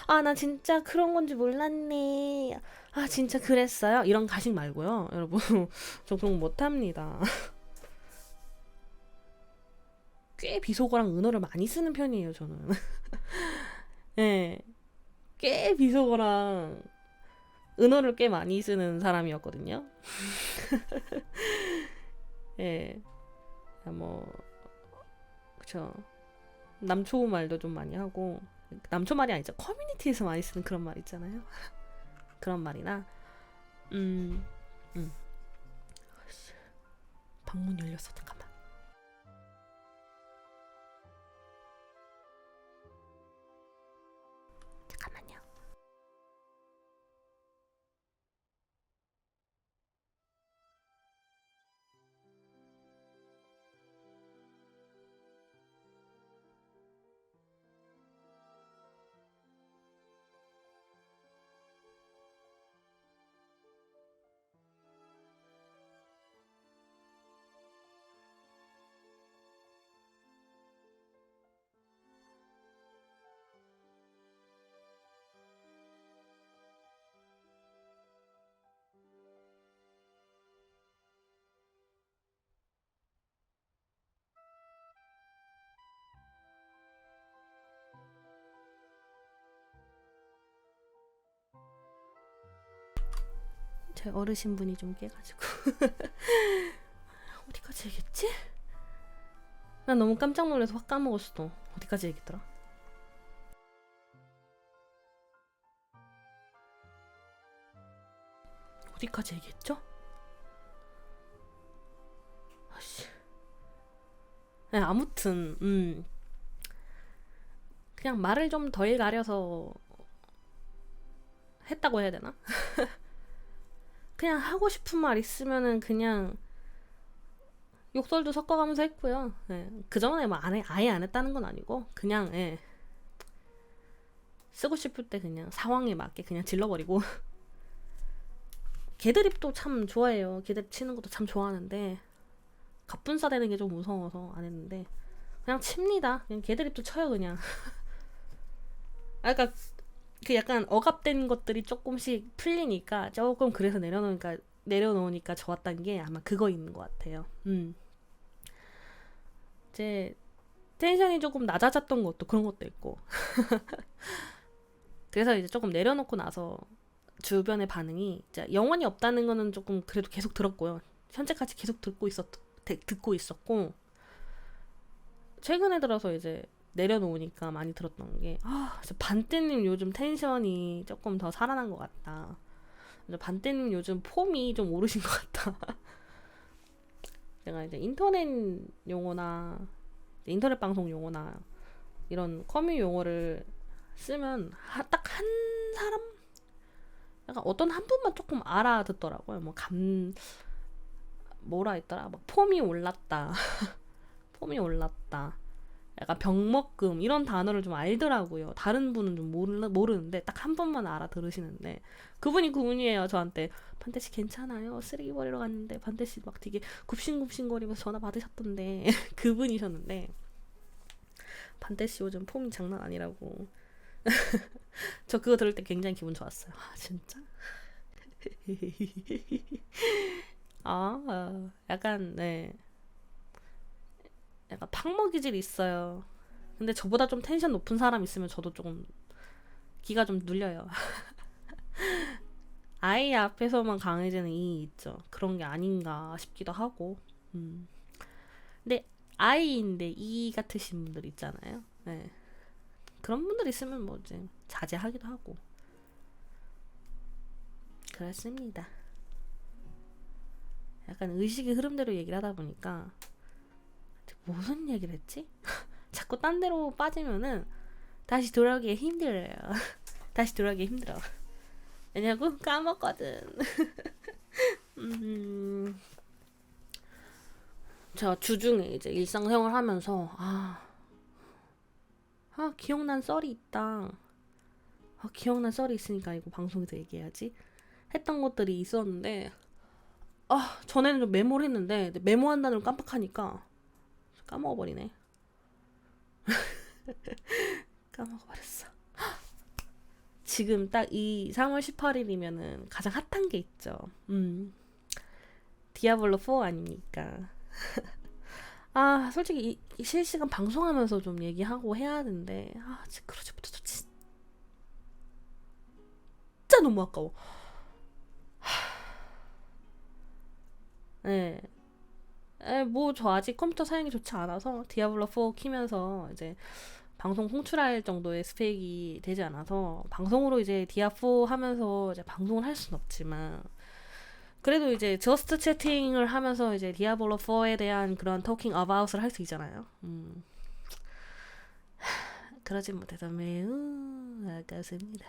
아, 나 진짜 그런 건지 몰랐네. 아, 진짜 그랬어요? 이런 가식 말고요. 여러분, 저 그런 거 못합니다. 꽤 비속어랑 은어를 많이 쓰는 편이에요, 저는. 네, 꽤 비속어랑 은어를 꽤 많이 쓰는 사람이었거든요. 예, 뭐, 그쵸. 남초 말도 좀 많이 하고, 남초 말이 아니죠. 커뮤니티에서 많이 쓰는 그런 말 있잖아요. 그런 말이나, 음, 방문 열렸어, 잠깐만. 잠깐만요. 제 어르신분이 좀 깨가지고 어디까지 얘기했지? 난 너무 깜짝 놀라서 확 까먹었어. 어디까지 얘기했더라? 어디까지 얘기했죠? 아씨. 네, 아무튼 그냥 말을 좀 덜 가려서 했다고 해야 되나? 그냥 하고 싶은 말 있으면은 그냥 욕설도 섞어가면서 했고요. 네. 그전에 뭐 아예 안 했다는 건 아니고 그냥 쓰고 싶을 때 그냥 상황에 맞게 그냥 질러버리고 개드립도 참 좋아해요. 개드립 치는 것도 참 좋아하는데 갑분싸 되는 게 좀 무서워서 안 했는데 그냥 칩니다. 그냥 개드립도 쳐요 그냥. 그러니까 그 약간 억압된 것들이 조금씩 풀리니까 조금 그래서 내려놓으니까 좋았던 게 아마 그거 있는 것 같아요. 이제 텐션이 조금 낮아졌던 것도 그런 것도 있고 그래서 이제 조금 내려놓고 나서 주변의 반응이 이제 영원히 없다는 거는 조금 그래도 계속 들었고요. 현재까지 계속 듣고 있었고 최근에 들어서 이제 내려놓으니까 많이 들었던 게 반떼님 요즘 텐션이 조금 더 살아난 것 같다. 반떼님 요즘 폼이 좀 오르신 것 같다. 제가 이제 인터넷 방송 용어나 이런 커뮤 용어를 쓰면 딱 한 사람? 약간 어떤 한 분만 조금 알아듣더라고요. 뭐라 했더라? 막 폼이 올랐다. 폼이 올랐다. 약간 병먹금 이런 단어를 좀 알더라고요. 다른 분은 좀 모르는데 딱 한 번만 알아들으시는데 그분이에요. 저한테 반대씨 괜찮아요? 쓰레기 버리러 갔는데 반대씨 막 되게 굽신굽신거리면서 전화 받으셨던데 그분이셨는데 반대씨 요즘 폼이 장난 아니라고. 저 그거 들을 때 굉장히 기분 좋았어요. 진짜? 약간 약간 팍먹이질 있어요. 근데 저보다 좀 텐션 높은 사람 있으면 저도 조금 기가 좀 눌려요. 아이 앞에서만 강해지는 이 있죠. 그런 게 아닌가 싶기도 하고. 근데 아이인데 이 같으신 분들 있잖아요. 네. 그런 분들 있으면 뭐 이제 자제하기도 하고. 그렇습니다. 약간 의식의 흐름대로 얘기를 하다 보니까 무슨 얘기를 했지? 자꾸 딴 데로 빠지면은 다시 돌아오기 힘들어요. 다시 돌아오기 힘들어. 왜냐고? 까먹거든. 제가 주중에 이제 일상생활 하면서 기억난 썰이 있다. 기억난 썰이 있으니까 이거 방송에서 얘기해야지. 했던 것들이 있었는데 전에는 좀 메모를 했는데 메모한다는 걸 깜빡하니까 까먹어버리네. 까먹어버렸어. 지금 딱 이 3월 18일이면은 가장 핫한 게 있죠. 디아블로 4 아닙니까? 솔직히 이 실시간 방송하면서 좀 얘기하고 해야 하는데 그러지 못해서 진짜 너무 아까워. 네. 뭐 저 아직 컴퓨터 사양이 좋지 않아서 디아블로 4 키면서 이제 방송 송출할 정도의 스펙이 되지 않아서 방송으로 이제 디아4 하면서 이제 방송을 할 순 없지만 그래도 이제 저스트 채팅을 하면서 이제 디아블로 4에 대한 그런 토킹 어바웃을 할 수 있잖아요. 그러지 못해서 매우 아깝습니다.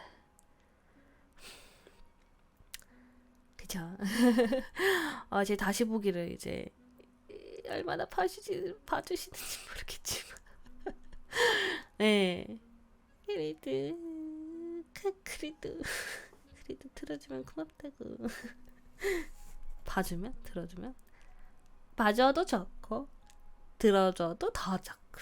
그쵸? 이제 다시 보기를 이제 얼마나 봐주시는지 모르겠지만 네. 그래도 들어주면 고맙다고. 들어주면 봐줘도 좋고 들어줘도 더 좋고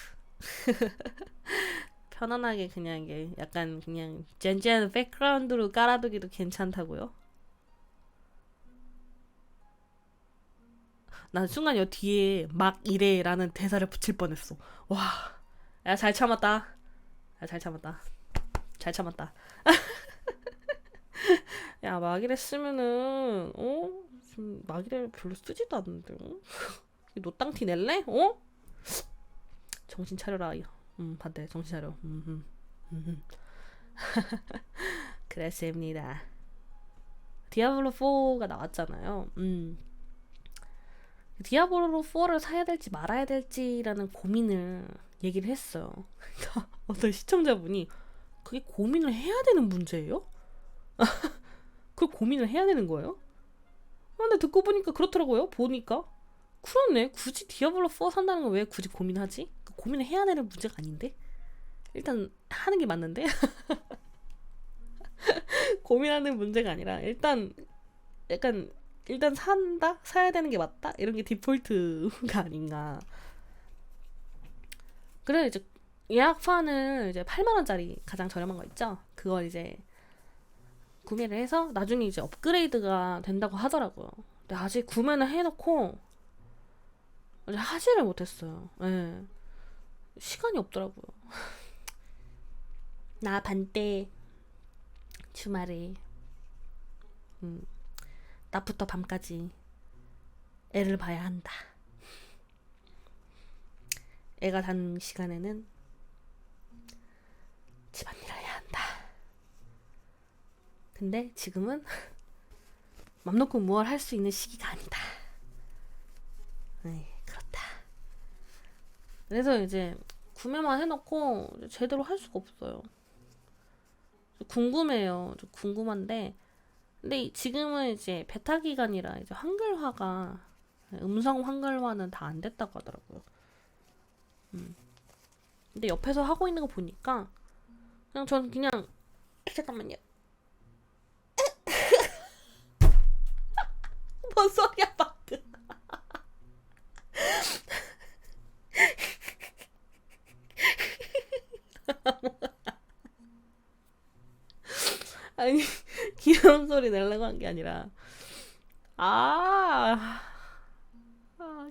편안하게 그냥 이게 약간 그냥 젠젠 백그라운드로 깔아두기도 괜찮다고요. 난 순간 여 뒤에 막 이래라는 대사를 붙일 뻔했어. 와, 야 잘 참았다. 야 막이래 쓰면은 지금 막이래 별로 쓰지도 않는데 노땅티 낼래? 정신 차려라. 반대 정신 차려. 그랬습니다. 디아블로 4가 나왔잖아요. 디아블로 4를 사야 될지 말아야 될지라는 고민을 얘기를 했어요. 그러니까 어떤 시청자분이 그게 고민을 해야 되는 문제예요? 그 고민을 해야 되는 거예요? 근데 듣고 보니까 그렇더라고요. 보니까 그렇네. 굳이 디아블로 4 산다는 건 왜 굳이 고민하지? 고민을 해야 되는 문제가 아닌데? 일단 하는 게 맞는데? 고민하는 문제가 아니라 일단 약간 일단 산다? 사야 되는 게 맞다? 이런 게 디폴트가 아닌가. 그래 이제 예약판을 이제 8만 원짜리 가장 저렴한 거 있죠? 그걸 이제 구매를 해서 나중에 이제 업그레이드가 된다고 하더라고요. 근데 아직 구매는 해놓고 아직 하지를 못했어요. 예. 시간이 없더라고요. 나 반때 주말에 낮부터 밤까지 애를 봐야 한다. 애가 자는 시간에는 집안일을 해야 한다. 근데 지금은 맘 놓고 무얼 할 수 있는 시기가 아니다. 네, 그렇다. 그래서 이제 구매만 해놓고 제대로 할 수가 없어요. 궁금해요. 궁금한데 근데 지금은 이제 베타 기간이라 이제 한글화가 음성 한글화는 다 안 됐다고 하더라고요. 근데 옆에서 하고 있는 거 보니까 그냥 저는 그냥 잠깐만요. 뭔 소리야 방금. 아니 귀여운 소리 내려고 한 게 아니라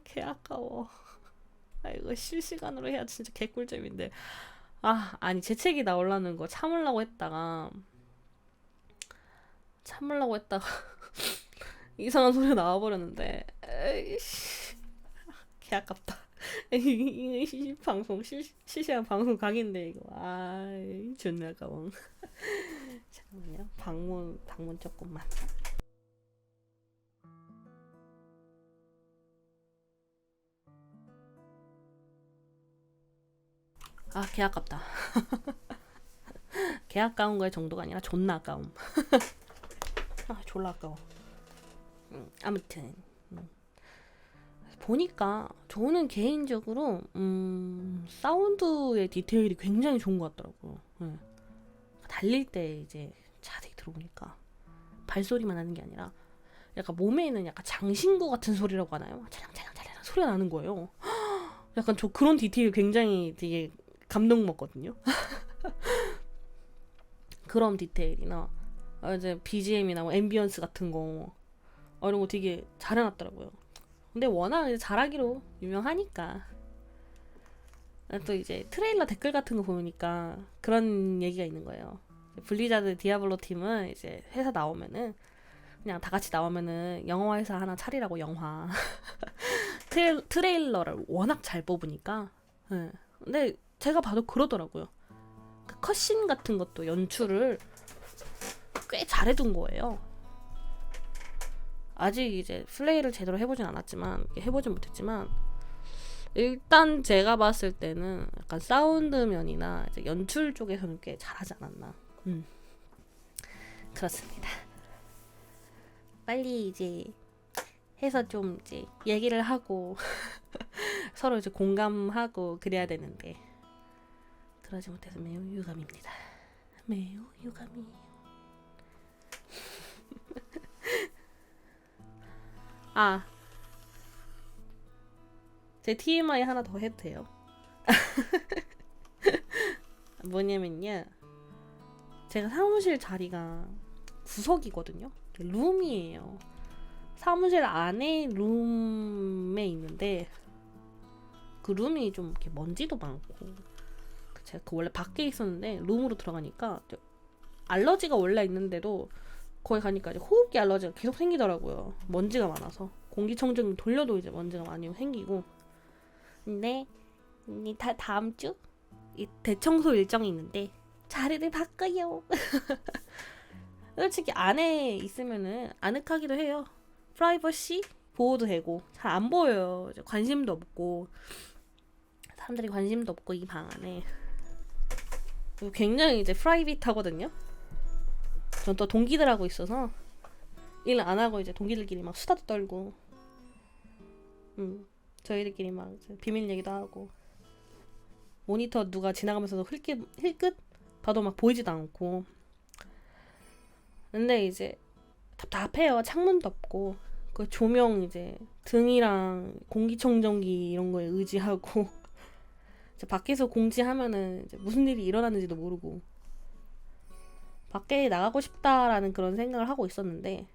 개 아까워. 이거 실시간으로 해야 진짜 개꿀잼인데. 아니 재채기 나오려는 거 참으려고 했다가 이상한 소리 나와버렸는데 에이씨 개 아깝다. 방송 실시간 방송 각인데 이거 존나 아까워. 잠깐만요. 방문 조금만. 개 아깝다. 개 아까운 거의 정도가 아니라 존나 아까움. 졸라 아까워. 아무튼 보니까 저는 개인적으로 사운드의 디테일이 굉장히 좋은 것 같더라고요. 달릴 때 이제 자세히 들어보니까 발소리만 나는 게 아니라 약간 몸에 있는 약간 장신구 같은 소리라고 하나요? 찰랑찰랑찰랑 소리가 나는 거예요. 약간 저 그런 디테일 굉장히 되게 감동 먹거든요. 그런 디테일이나 이제 BGM이나 뭐 앰비언스 같은 거 이런 거 되게 잘 해놨더라고요. 근데 워낙 이제 잘하기로 유명하니까. 또 이제 트레일러 댓글 같은 거 보니까 그런 얘기가 있는 거예요. 블리자드 디아블로 팀은 이제 회사 나오면은 그냥 다 같이 나오면은 영화 회사 하나 차리라고 영화. 트레일러를 워낙 잘 뽑으니까. 근데 제가 봐도 그러더라고요. 그 컷신 같은 것도 연출을 꽤 잘해둔 거예요. 아직 이제 플레이를 제대로 해보진 못했지만 일단 제가 봤을 때는 약간 사운드 면이나 이제 연출 쪽에서는 꽤 잘하지 않았나. 그렇습니다. 빨리 이제 해서 좀 이제 얘기를 하고 서로 이제 공감하고 그래야 되는데 그러지 못해서 매우 유감입니다. 매우 유감이에요. 제 TMI 하나 더 해도 돼요? 뭐냐면요, 제가 사무실 자리가 구석이거든요. 룸이에요. 사무실 안에 룸에 있는데 그 룸이 좀 이렇게 먼지도 많고, 제가 원래 밖에 있었는데 룸으로 들어가니까 알러지가 원래 있는데도 거기 가니까 이제 호흡기 알러지가 계속 생기더라고요. 먼지가 많아서 공기청정 돌려도 이제 먼지가 많이 생기고. 근데 다음 주 대청소 일정이 있는데 자리를 바꿔요. 솔직히 안에 있으면은 아늑하기도 해요. 프라이버시 보호도 되고 잘 안 보여요. 이제 관심도 없고 사람들이 관심도 없고 이 방 안에 굉장히 이제 프라이빗하거든요. 전 또 동기들하고 있어서 일 안 하고 이제 동기들끼리 막 수다도 떨고, 저희들끼리 막 비밀 얘기도 하고, 모니터 누가 지나가면서 힐끗 봐도 막 보이지도 않고. 근데 이제 답답해요. 창문도 없고 그 조명 이제 등이랑 공기청정기 이런 거에 의지하고 이제 밖에서 공지하면은 이제 무슨 일이 일어나는지도 모르고 밖에 나가고 싶다라는 그런 생각을 하고 있었는데,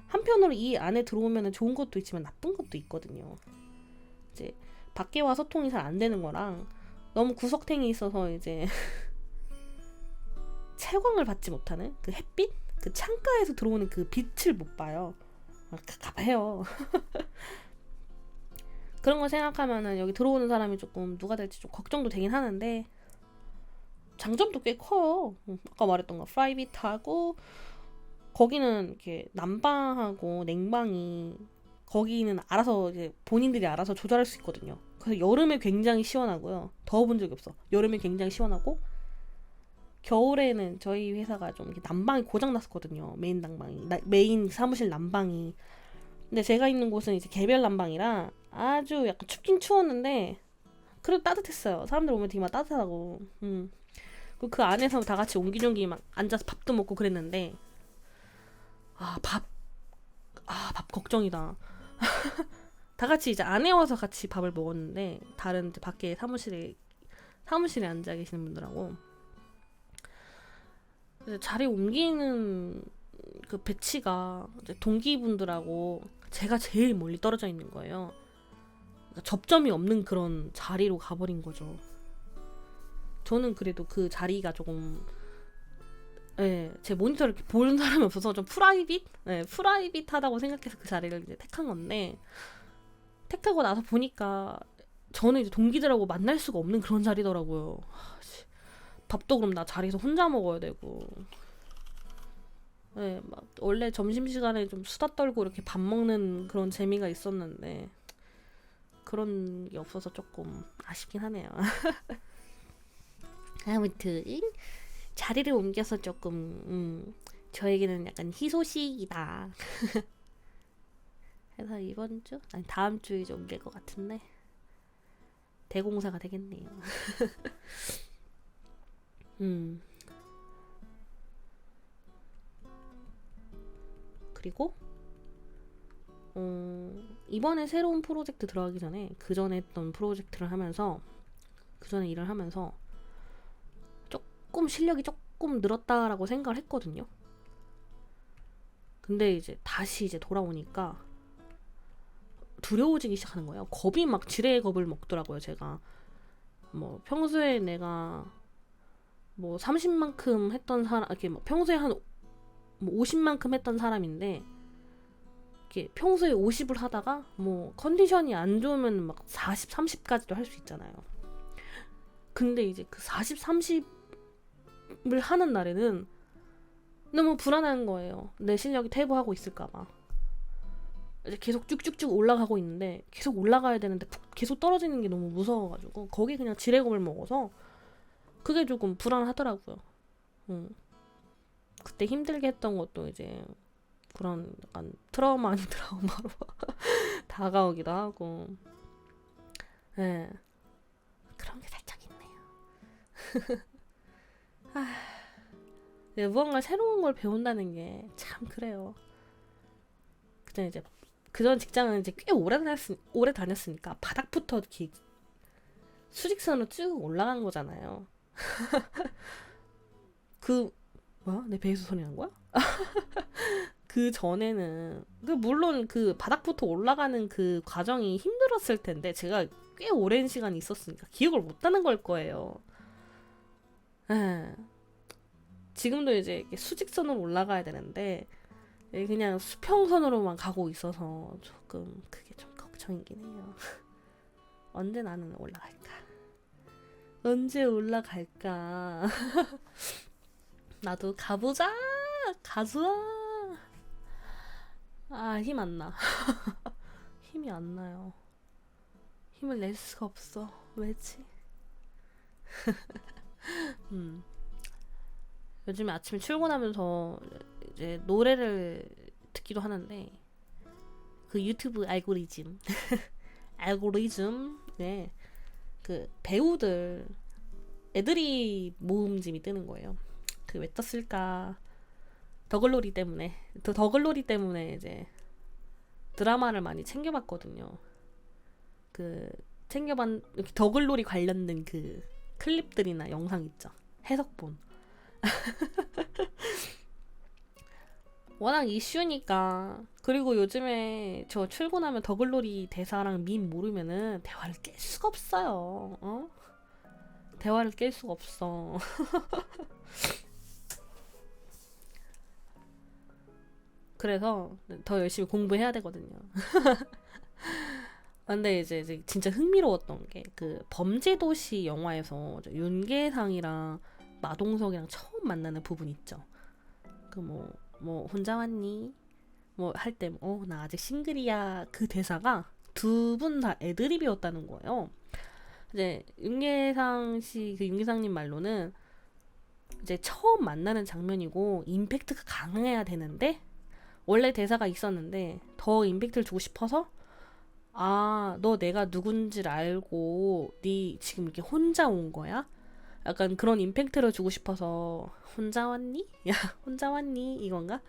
한편으로 이 안에 들어오면 좋은 것도 있지만 나쁜 것도 있거든요. 이제 밖에와 소통이 잘 안 되는 거랑 너무 구석탱이 있어서 이제 채광을 받지 못하는 그 햇빛? 그 창가에서 들어오는 그 빛을 못 봐요. 갑갑해요. 그런 거 생각하면은 여기 들어오는 사람이 조금 누가 될지 좀 걱정도 되긴 하는데, 장점도 꽤 커요. 아까 말했던 거 프라이빗하고, 거기는 이렇게 난방하고 냉방이 거기는 알아서 이제 본인들이 알아서 조절할 수 있거든요. 그래서 여름에 굉장히 시원하고요. 더워본 적이 없어. 여름에 굉장히 시원하고, 겨울에는 저희 회사가 좀 이렇게 난방이 고장 났었거든요. 메인 난방이, 메인 사무실 난방이. 근데 제가 있는 곳은 이제 개별 난방이라 아주 약간 춥긴 추웠는데 그래도 따뜻했어요. 사람들 오면 되게 막 따뜻하고. 그 안에서 다 같이 옹기종기 막 앉아서 밥도 먹고 그랬는데, 밥 걱정이다. 다 같이 이제 안에 와서 같이 밥을 먹었는데, 다른 이제 밖에 사무실에 앉아 계시는 분들하고 자리 옮기는 그 배치가 이제 동기분들하고 제가 제일 멀리 떨어져 있는 거예요. 그러니까 접점이 없는 그런 자리로 가버린 거죠. 저는 그래도 그 자리가 조금, 제 모니터를 이렇게 보는 사람이 없어서 좀 프라이빗하다고 생각해서 그 자리를 이제 택한 건데, 택하고 나서 보니까 저는 이제 동기들하고 만날 수가 없는 그런 자리더라고요. 밥도 그럼 나 자리에서 혼자 먹어야 되고, 막 원래 점심시간에 좀 수다 떨고 이렇게 밥 먹는 그런 재미가 있었는데 그런 게 없어서 조금 아쉽긴 하네요. 아무튼 자리를 옮겨서 조금 저에게는 약간 희소식이다. 그래서 이번 주? 아니 다음 주에 이제 옮길 것 같은데 대공사가 되겠네요. 그리고 이번에 새로운 프로젝트 들어가기 전에 그 전에 했던 프로젝트를 하면서, 그 전에 일을 하면서 조금 실력이 조금 늘었다라고 생각을 했거든요. 근데 이제 다시 이제 돌아오니까 두려워지기 시작하는 거예요. 겁이 막 지레의 겁을 먹더라고요. 제가 뭐 평소에 내가 뭐 30만큼 했던 사람, 이렇게 뭐 평소에 한 50만큼 했던 사람인데, 이렇게 평소에 50을 하다가 뭐 컨디션이 안 좋으면 막 40, 30까지도 할 수 있잖아요. 근데 이제 그 40, 30을 하는 날에는 너무 불안한 거예요. 내 실력이 퇴보하고 있을까봐. 이제 계속 쭉쭉쭉 올라가고 있는데, 계속 올라가야 되는데 계속 떨어지는 게 너무 무서워가지고 거기 그냥 지레겁을 먹어서 그게 조금 불안하더라고요. 그때 힘들게 했던 것도 이제 그런 약간 트라우마 아닌 트라우마로 다가오기도 하고, 그런 게 살짝 있네요. 무언가 새로운 걸 배운다는 게 참 그래요. 그전 이제 그전 직장은 이제 꽤 오래 다녔으니까 바닥부터 이렇게 수직선으로 쭉 올라간 거잖아요. 뭐야? 내 배에서 소리 난 거야? 그 전에는 물론 그 바닥부터 올라가는 그 과정이 힘들었을 텐데 제가 꽤 오랜 시간 있었으니까 기억을 못하는 걸 거예요. 지금도 이제 수직선으로 올라가야 되는데 그냥 수평선으로만 가고 있어서 조금 그게 좀 걱정이긴 해요. 언제 나는 올라갈까? 언제 올라갈까? 나도 가보자. 가수아. 아, 힘 안 나. 힘이 안 나요. 힘을 낼 수가 없어. 왜지? 음. 요즘에 아침에 출근하면서 이제 노래를 듣기도 하는데 그 유튜브 알고리즘 네, 그 배우들 애들이 모음집이 뜨는 거예요. 그 왜 떴을까? 더글로리 때문에 이제 드라마를 많이 챙겨봤거든요. 그 챙겨본 이렇게 더글로리 관련된 그 클립들이나 영상 있죠. 해석본. 워낙 이슈니까. 그리고 요즘에 저 출근하면 더글로리 대사랑 밈 모르면은 대화를 깰 수가 없어요. 어? 대화를 깰 수가 없어. 그래서 더 열심히 공부해야 되거든요. 근데 이제 진짜 흥미로웠던 게 그 범죄도시 영화에서 윤계상이랑 마동석이랑 처음 만나는 부분 있죠. 그 뭐 혼자 왔니? 뭐 할 때 나 아직 싱글이야. 그 대사가 두 분 다 애드립이었다는 거예요. 이제 윤계상님 말로는 이제 처음 만나는 장면이고 임팩트가 강해야 되는데 원래 대사가 있었는데 더 임팩트를 주고 싶어서 너 내가 누군지를 알고 네 지금 이렇게 혼자 온 거야? 약간 그런 임팩트를 주고 싶어서 혼자 왔니? 야, 혼자 왔니? 이건가?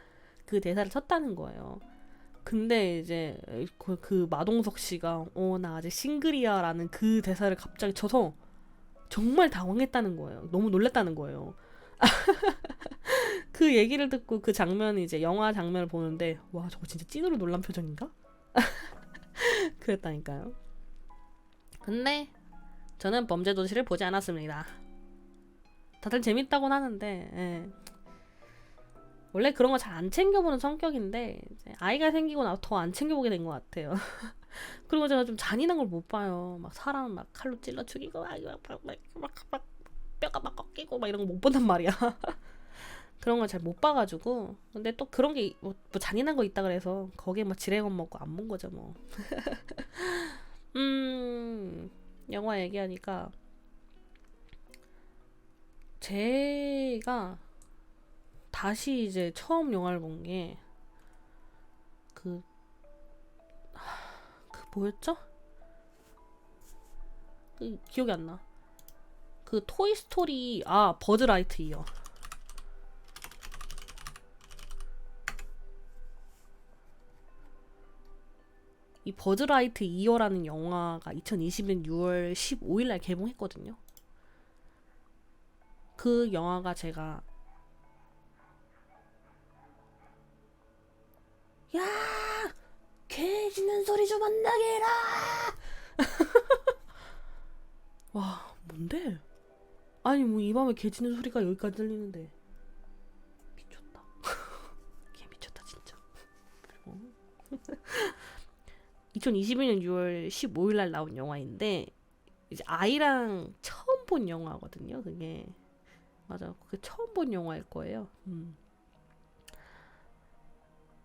그 대사를 쳤다는 거예요. 근데 이제 그 마동석 씨가 나 아직 싱글이야 라는 그 대사를 갑자기 쳐서 정말 당황했다는 거예요. 너무 놀랐다는 거예요. 그 얘기를 듣고 그 장면 이제 영화 장면을 보는데 와 저거 진짜 찐으로 놀란 표정인가? 그랬다니까요. 근데 저는 범죄도시를 보지 않았습니다. 다들 재밌다고는 하는데 원래 그런 거 잘 안 챙겨보는 성격인데 이제 아이가 생기고 나서 더 안 챙겨보게 된 것 같아요. 그리고 제가 좀 잔인한 걸 못 봐요. 막 사람 막 칼로 찔러 죽이고 막 뼈가 막 꺾이고 막 이런 거 못 본단 말이야. 그런 걸 잘 못 봐가지고 근데 또 그런 게 뭐 잔인한 거 있다 그래서 거기에 막 지레건 먹고 안 본 거죠 뭐. 영화 얘기하니까 제가 다시 이제 처음 영화를 본 게 그 뭐였죠? 기억이 안 나. 그 토이스토리 버즈라이트 이어. 이 버즈라이트 이어라는 영화가 2020년 6월 15일날 개봉했거든요. 그 영화가 제가 야! 개 짖는 소리 좀 안 나게 해라! 와, 뭔데? 아니 뭐 이 밤에 개 짖는 소리가 여기까지 들리는데 미쳤다. 개 미쳤다 진짜. 2021년 6월 15일날 나온 영화인데 이제 아이랑 처음 본 영화거든요. 그게 맞아. 그게 처음 본 영화일 거예요.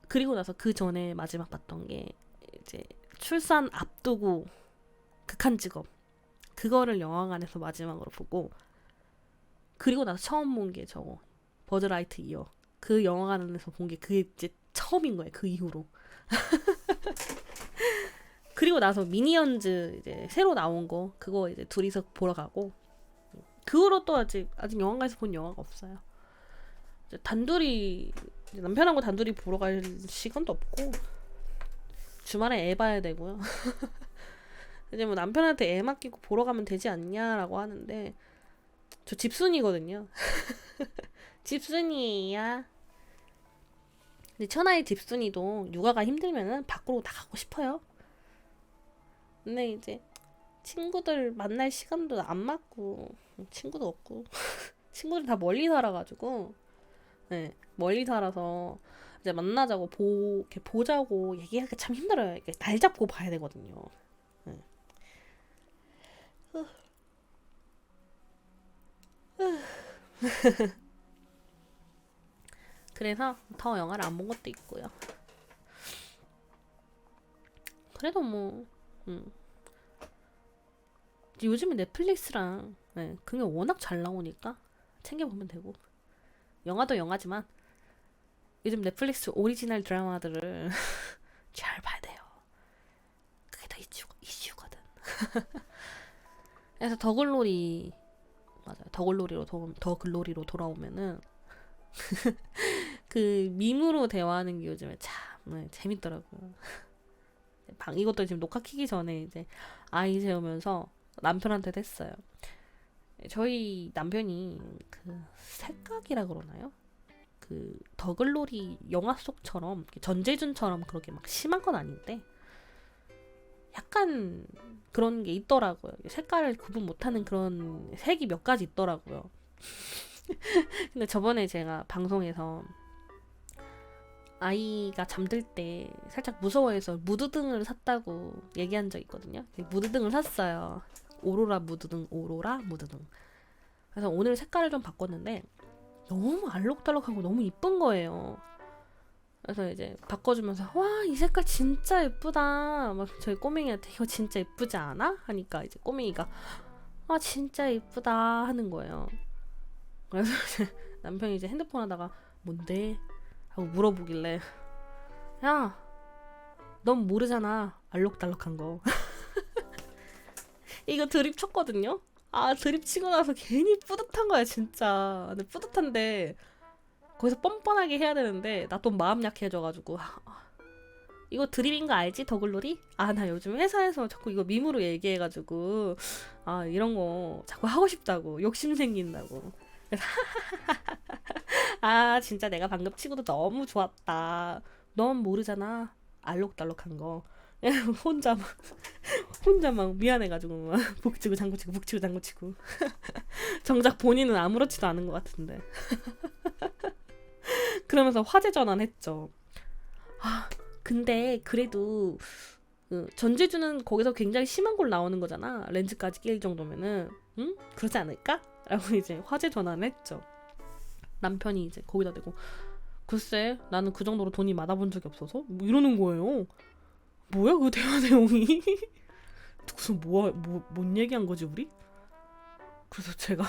그리고 나서 그 전에 마지막 봤던 게 이제 출산 앞두고 극한 직업 그거를 영화관에서 마지막으로 보고 그리고 나서 처음 본 게 저거 버즈라이트 이어 그 영화관에서 본 게 그게 이제 처음인 거예요. 그 이후로. 그리고 나서 미니언즈 이제 새로 나온 거 그거 이제 둘이서 보러 가고 그 후로 또 아직 영화관에서 본 영화가 없어요. 이제 단둘이 이제 남편하고 단둘이 보러 갈 시간도 없고 주말에 애 봐야 되고요. 이제 뭐 남편한테 애 맡기고 보러 가면 되지 않냐라고 하는데 저 집순이거든요. 집순이야. 근데 천하의 집순이도 육아가 힘들면은 밖으로 나가고 싶어요. 근데 이제 친구들 만날 시간도 안 맞고 친구도 없고 친구들 다 멀리 살아가지고 멀리 살아서 이제 만나자고 이렇게 보자고 얘기하기 참 힘들어요. 이렇게 날 잡고 봐야 되거든요. 네. 그래서 더 영화를 안 본 것도 있고요. 그래도 뭐 요즘에 넷플릭스랑 그게 워낙 잘 나오니까 챙겨보면 되고, 영화도 영화지만 요즘 넷플릭스 오리지널 드라마들을 잘 봐야 돼요. 그게 다 이슈거든. 그래서 더글로리, 맞아요. 더글로리로 돌아오면은 그 밈으로 대화하는 게 요즘에 참 재밌더라고요. 이것도 지금 녹화 키기 전에 이제 아이 재우면서 남편한테도 했어요. 저희 남편이 그 색각이라 그러나요? 그 더글로리 영화 속처럼 전재준처럼 그렇게 막 심한 건 아닌데 약간 그런 게 있더라고요. 색깔을 구분 못하는 그런 색이 몇 가지 있더라고요. 근데 저번에 제가 방송에서 아이가 잠들 때 살짝 무서워해서 무드등을 샀다고 얘기한 적 있거든요. 무드등을 샀어요. 오로라 무드등. 그래서 오늘 색깔을 좀 바꿨는데 너무 알록달록하고 너무 이쁜 거예요. 그래서 이제 바꿔주면서 와, 이 색깔 진짜 예쁘다. 막 저희 꼬맹이한테 이거 진짜 예쁘지 않아? 하니까 이제 꼬맹이가 아, 진짜 예쁘다 하는 거예요. 그래서 이제 남편이 이제 핸드폰 하다가 뭔데? 하고 물어보길래 야, 넌 모르잖아. 알록달록한 거. 이거 드립 쳤거든요. 아, 드립 치고 나서 괜히 뿌듯한 거야 진짜. 근데 뿌듯한데 거기서 뻔뻔하게 해야 되는데 나 또 마음 약해져가지고 이거 드립인 거 알지? 더글로리? 아, 나 요즘 회사에서 자꾸 이거 밈으로 얘기해가지고 아, 이런 거 자꾸 하고 싶다고 욕심 생긴다고. 그래서 아, 진짜 내가 방금 치고도 너무 좋았다. 넌 모르잖아. 알록달록한 거. 혼자 막 미안해가지고 막 북치고 장구치고 정작 본인은 아무렇지도 않은 것 같은데. 그러면서 화제 전환했죠. 아, 근데 그래도 전재주는 거기서 굉장히 심한 걸 나오는 거잖아. 렌즈까지 낄 정도면은 응? 그렇지 않을까? 라고 이제 화제 전환했죠. 남편이 이제 거기다 대고 글쎄 나는 그 정도로 돈이 많아본 적이 없어서 뭐 이러는 거예요. 뭐야 그 대화 내용이? 무슨 뭔 얘기한 거지 우리? 그래서 제가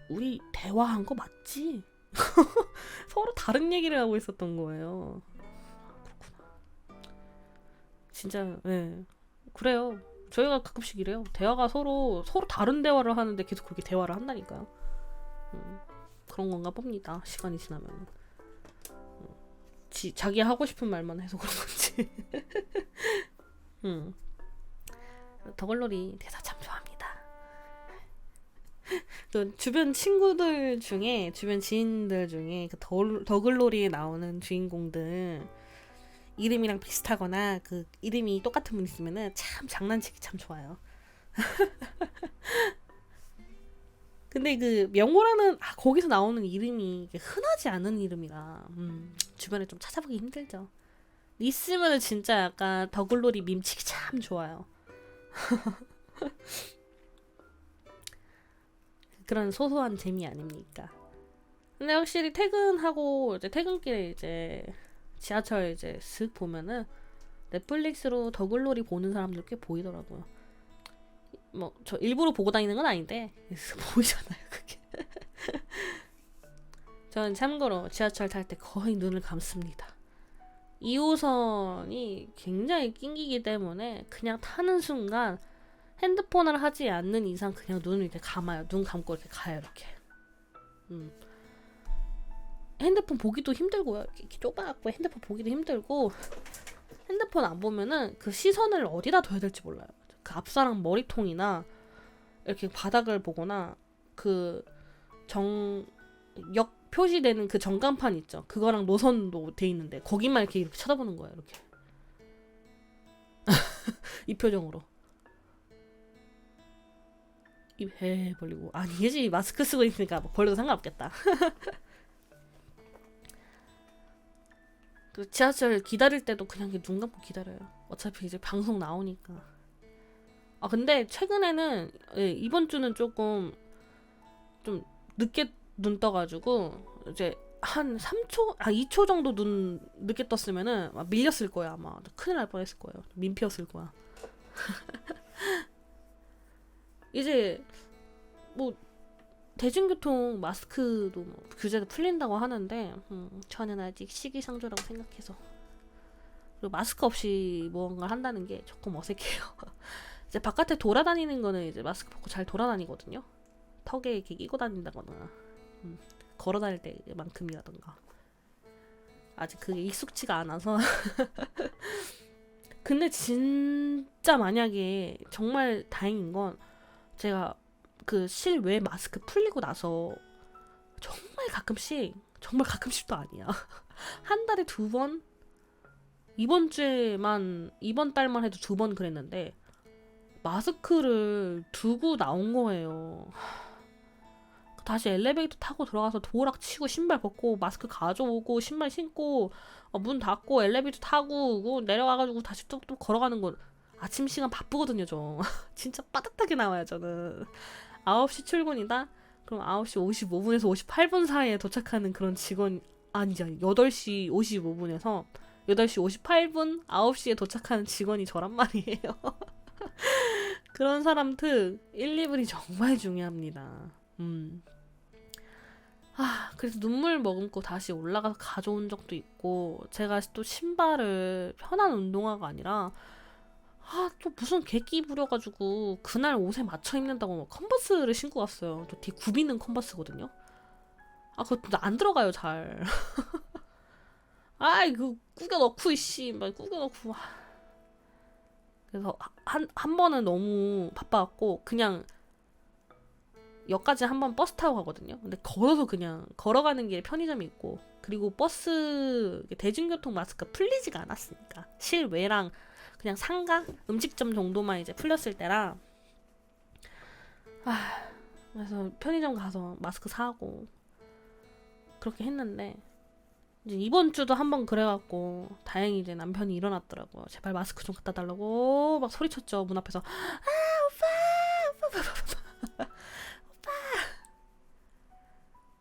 우리 대화한 거 맞지? 서로 다른 얘기를 하고 있었던 거예요. 그렇구나. 진짜 그래요. 저희가 가끔씩 이래요. 대화가 서로 다른 대화를 하는데 계속 그렇게 대화를 한다니까요. 그런 건가 봅니다. 시간이 지나면 자기 하고 싶은 말만 해서 그런 건지. 더글로리 대사 참 좋아합니다. 그 주변 친구들 중에, 주변 지인들 중에 그 더글로리에 나오는 주인공들 이름이랑 비슷하거나 그 이름이 똑같은 분 있으면은 참 장난치기 참 좋아요. 근데 그 명호라는 거기서 나오는 이름이 흔하지 않은 이름이라 주변에 좀 찾아보기 힘들죠. 있으면은 진짜 약간 더글로리 밈치기 참 좋아요. 그런 소소한 재미 아닙니까? 근데 확실히 퇴근하고 이제 퇴근길에 이제 지하철 이제 슥 보면은 넷플릭스로 더글로리 보는 사람들 꽤 보이더라고요. 뭐 저 일부러 보고 다니는 건 아닌데 보이잖아요 그게. 저는 참고로 지하철 탈 때 거의 눈을 감습니다. 2호선이 굉장히 낑기기 때문에 그냥 타는 순간 핸드폰을 하지 않는 이상 그냥 눈을 이렇게 감아요. 눈 감고 이렇게 가요 이렇게. 핸드폰 보기도 힘들고요. 이렇게 좁아갖고 핸드폰 보기도 힘들고 핸드폰 안 보면은 그 시선을 어디다 둬야 될지 몰라요. 그 앞사람 머리통이나 이렇게 바닥을 보거나 그 역 표시되는 그 전간판 있죠. 그거랑 노선도 돼 있는데 거기만 이렇게 쳐다보는 거예요. 이렇게 이 표정으로 입 해 벌리고 아니지 마스크 쓰고 있으니까 뭐 벌려도 상관없겠다. 그 지하철 기다릴 때도 그냥 눈 감고 기다려요. 어차피 이제 방송 나오니까. 근데 최근에는 이번 주는 조금 좀 늦게 눈 떠가지고 이제 한 3초, 2초 정도 눈 늦게 떴으면은 막 밀렸을 거야 아마. 큰일 날 뻔했을 거예요. 민폐였을 거야. 이제 뭐 대중교통 마스크도 뭐 규제도 풀린다고 하는데 저는 아직 시기상조라고 생각해서. 그리고 마스크 없이 무언가를 한다는 게 조금 어색해요. 이제 바깥에 돌아다니는 거는 이제 마스크 벗고 잘 돌아다니거든요. 턱에 이렇게 끼고 다닌다거나 걸어 다닐 때만큼이라던가. 아직 그게 익숙치가 않아서. 근데 진짜 만약에 정말 다행인 건 제가 그 실외 마스크 풀리고 나서 정말 가끔씩, 정말 가끔씩도 아니야. 한 달에 2번? 이번 달만 해도 2번 그랬는데 마스크를 두고 나온 거예요. 다시 엘리베이터 타고 들어가서 도어락 치고 신발 벗고 마스크 가져오고 신발 신고 문 닫고 엘리베이터 타고 내려와가지고 다시 뚝뚝 걸어가는 거 아침 시간 바쁘거든요 저. 진짜 빠듯하게 나와요 저는. 9시 출근이다? 그럼 9시 55분에서 58분 사이에 도착하는 그런 직원 아니죠. 8시 55분에서 8시 58분 9시에 도착하는 직원이 저란 말이에요. 그런 사람 특 1, 2분이 정말 중요합니다. 그래서 눈물 머금고 다시 올라가서 가져온 적도 있고, 제가 또 신발을 편한 운동화가 아니라 또 무슨 개끼 부려가지고 그날 옷에 맞춰 입는다고 컨버스를 신고 갔어요. 또 뒤에 굽이는 컨버스거든요. 그것도 안 들어가요 잘. 이거 꾸겨 넣고 이씨 막 꾸겨 넣고. 그래서 한 번은 너무 바빠갖고 그냥 역까지 한 번 버스 타고 가거든요. 근데 걸어서 그냥 걸어가는 길에 편의점이 있고, 그리고 버스 대중교통 마스크가 풀리지가 않았으니까 실외랑 그냥 상가 음식점 정도만 이제 풀렸을 때라 그래서 편의점 가서 마스크 사고 그렇게 했는데, 이제 이번 주도 한 번 그래갖고 다행히 이제 남편이 일어났더라고요. 제발 마스크 좀 갖다 달라고 막 소리쳤죠 문 앞에서. 오빠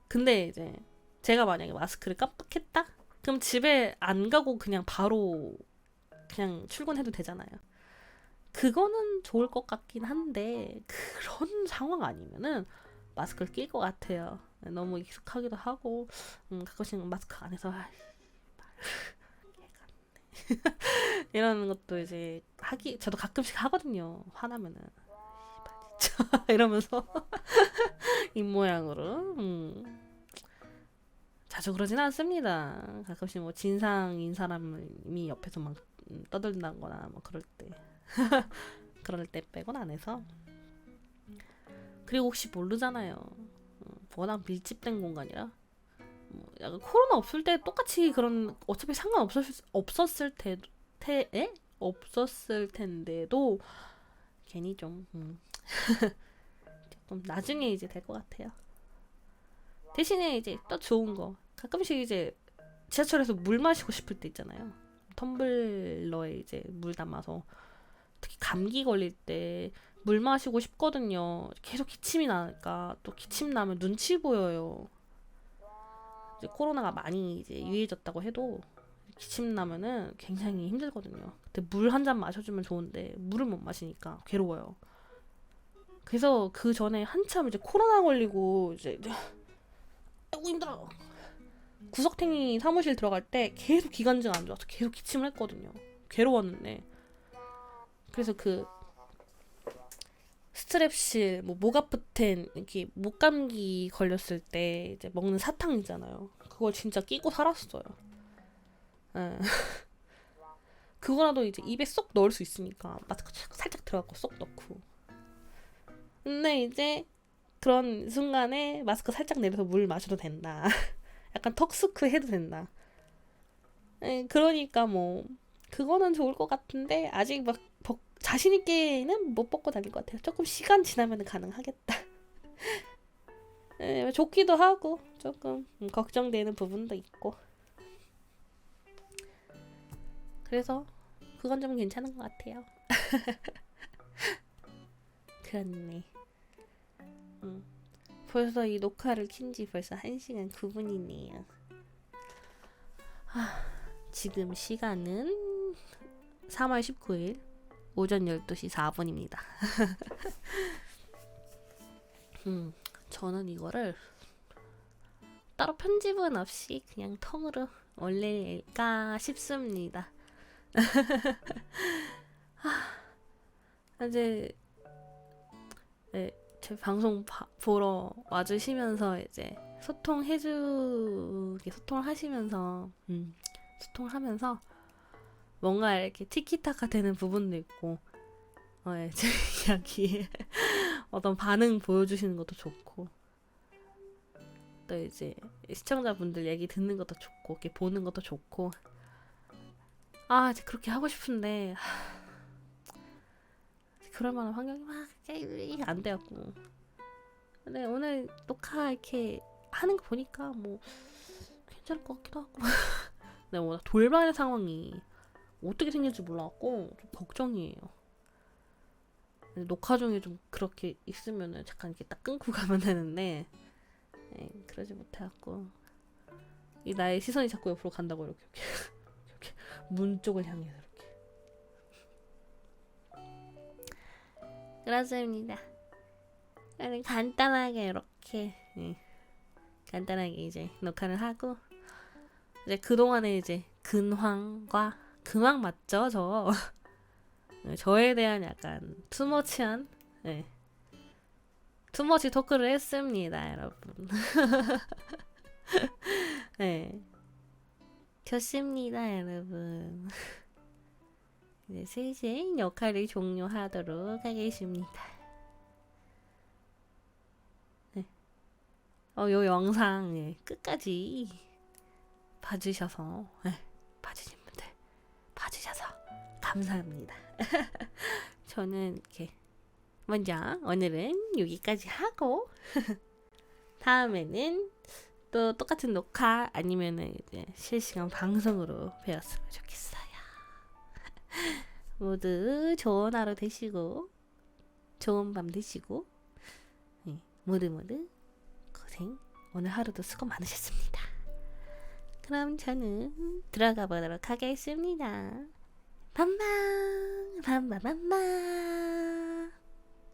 근데 이제 제가 만약에 마스크를 깜빡했다? 그럼 집에 안 가고 그냥 바로 그냥 출근해도 되잖아요. 그거는 좋을 것 같긴 한데 그런 상황 아니면은 마스크를 낄 것 같아요. 너무 익숙하기도 하고 가끔씩 마스크 안에서 이러는 것도 이제 저도 가끔씩 하거든요. 화나면은 이러면서 입모양으로 자주 그러진 않습니다. 가끔씩 뭐 진상인 사람이 옆에서 막 떠들다거나 뭐 그럴 때 그럴 때 빼곤 안 해서. 그리고 혹시 모르잖아요. 워낙 밀집된 공간이라 뭐 약간 코로나 없을 때 똑같이 그런 어차피 없었을 텐데도 괜히 좀 조금 나중에 이제 될 것 같아요. 대신에 이제 또 좋은 거 가끔씩 이제 지하철에서 물 마시고 싶을 때 있잖아요. 텀블러에 이제 물 담아서 특히 감기 걸릴 때 물 마시고 싶거든요. 계속 기침이 나니까 또 기침 나면 눈치 보여요. 이제 코로나가 많이 이제 유해졌다고 해도 기침 나면은 굉장히 힘들거든요. 근데 물 한 잔 마셔주면 좋은데 물을 못 마시니까 괴로워요. 그래서 그 전에 한참 이제 코로나 걸리고 이제 아이고 힘들어. 구석탱이 사무실 들어갈 때 계속 기관지가 안 좋아서 계속 기침을 했거든요. 괴로웠는데. 그래서 그 스트랩실, 뭐 목아프텐, 이렇게 목감기 걸렸을 때 이제 먹는 사탕 있잖아요. 그걸 진짜 끼고 살았어요. 예. 그거라도 이제 입에 쏙 넣을 수 있으니까 마스크 살짝 들어가고 쏙 넣고. 근데 이제 그런 순간에 마스크 살짝 내려서 물 마셔도 된다. 약간 턱스크 해도 된다. 그러니까 뭐 그거는 좋을 것 같은데 아직 막 자신 있게는 못 벗고 다닐 것 같아요. 조금 시간 지나면 가능하겠다. 좋기도 하고 조금 걱정되는 부분도 있고. 그래서 그건 좀 괜찮은 것 같아요. 그렇네. 벌써 이 녹화를 킨지 벌써 1시간 9분이네요. 지금 시간은 3월 19일 오전 12시 4분입니다. 저는 이거를 따로 편집은 없이 그냥 통으로 올릴까 싶습니다. 이제 제 방송 보러 와주시면서 이제 소통을 하시면서 소통을 하면서 뭔가 이렇게 티키타카 되는 부분도 있고 제 이야기에 어떤 반응 보여주시는 것도 좋고 또 이제 시청자분들 얘기 듣는 것도 좋고 이렇게 보는 것도 좋고 이제 그렇게 하고 싶은데 그럴 만한 환경이 막 안 돼갖고 근데 오늘 녹화 이렇게 하는 거 보니까 뭐 괜찮을 것 같기도 하고 근데 워낙 돌발의 상황이 어떻게 생길지 몰라갖고 좀 걱정이에요. 녹화 중에 좀 그렇게 있으면은 잠깐 이렇게 딱 끊고 가면 되는데 그러지 못해갖고 이 나의 시선이 자꾸 옆으로 간다고 이렇게 문 쪽을 향해서 이렇게 그렇습니다. 간단하게 이렇게 간단하게 이제 녹화를 하고 이제 그동안에 이제 근황 맞죠? 저에 대한 약간 투머치한 투머치 토크를 했습니다, 여러분. 좋습니다, 여러분. 이제 슬슬 역할을 종료하도록 하겠습니다. 요 영상 끝까지 봐주셔서 봐주신 분들 봐주셔서 감사합니다. 저는 이렇게 먼저 오늘은 여기까지 하고 다음에는 또 똑같은 녹화 아니면은 이제 실시간 방송으로 뵈었으면 좋겠어요. 모두 좋은 하루 되시고 좋은 밤 되시고 모두 고생 오늘 하루도 수고 많으셨습니다. 그럼 저는 들어가 보도록 하겠습니다. 밤밤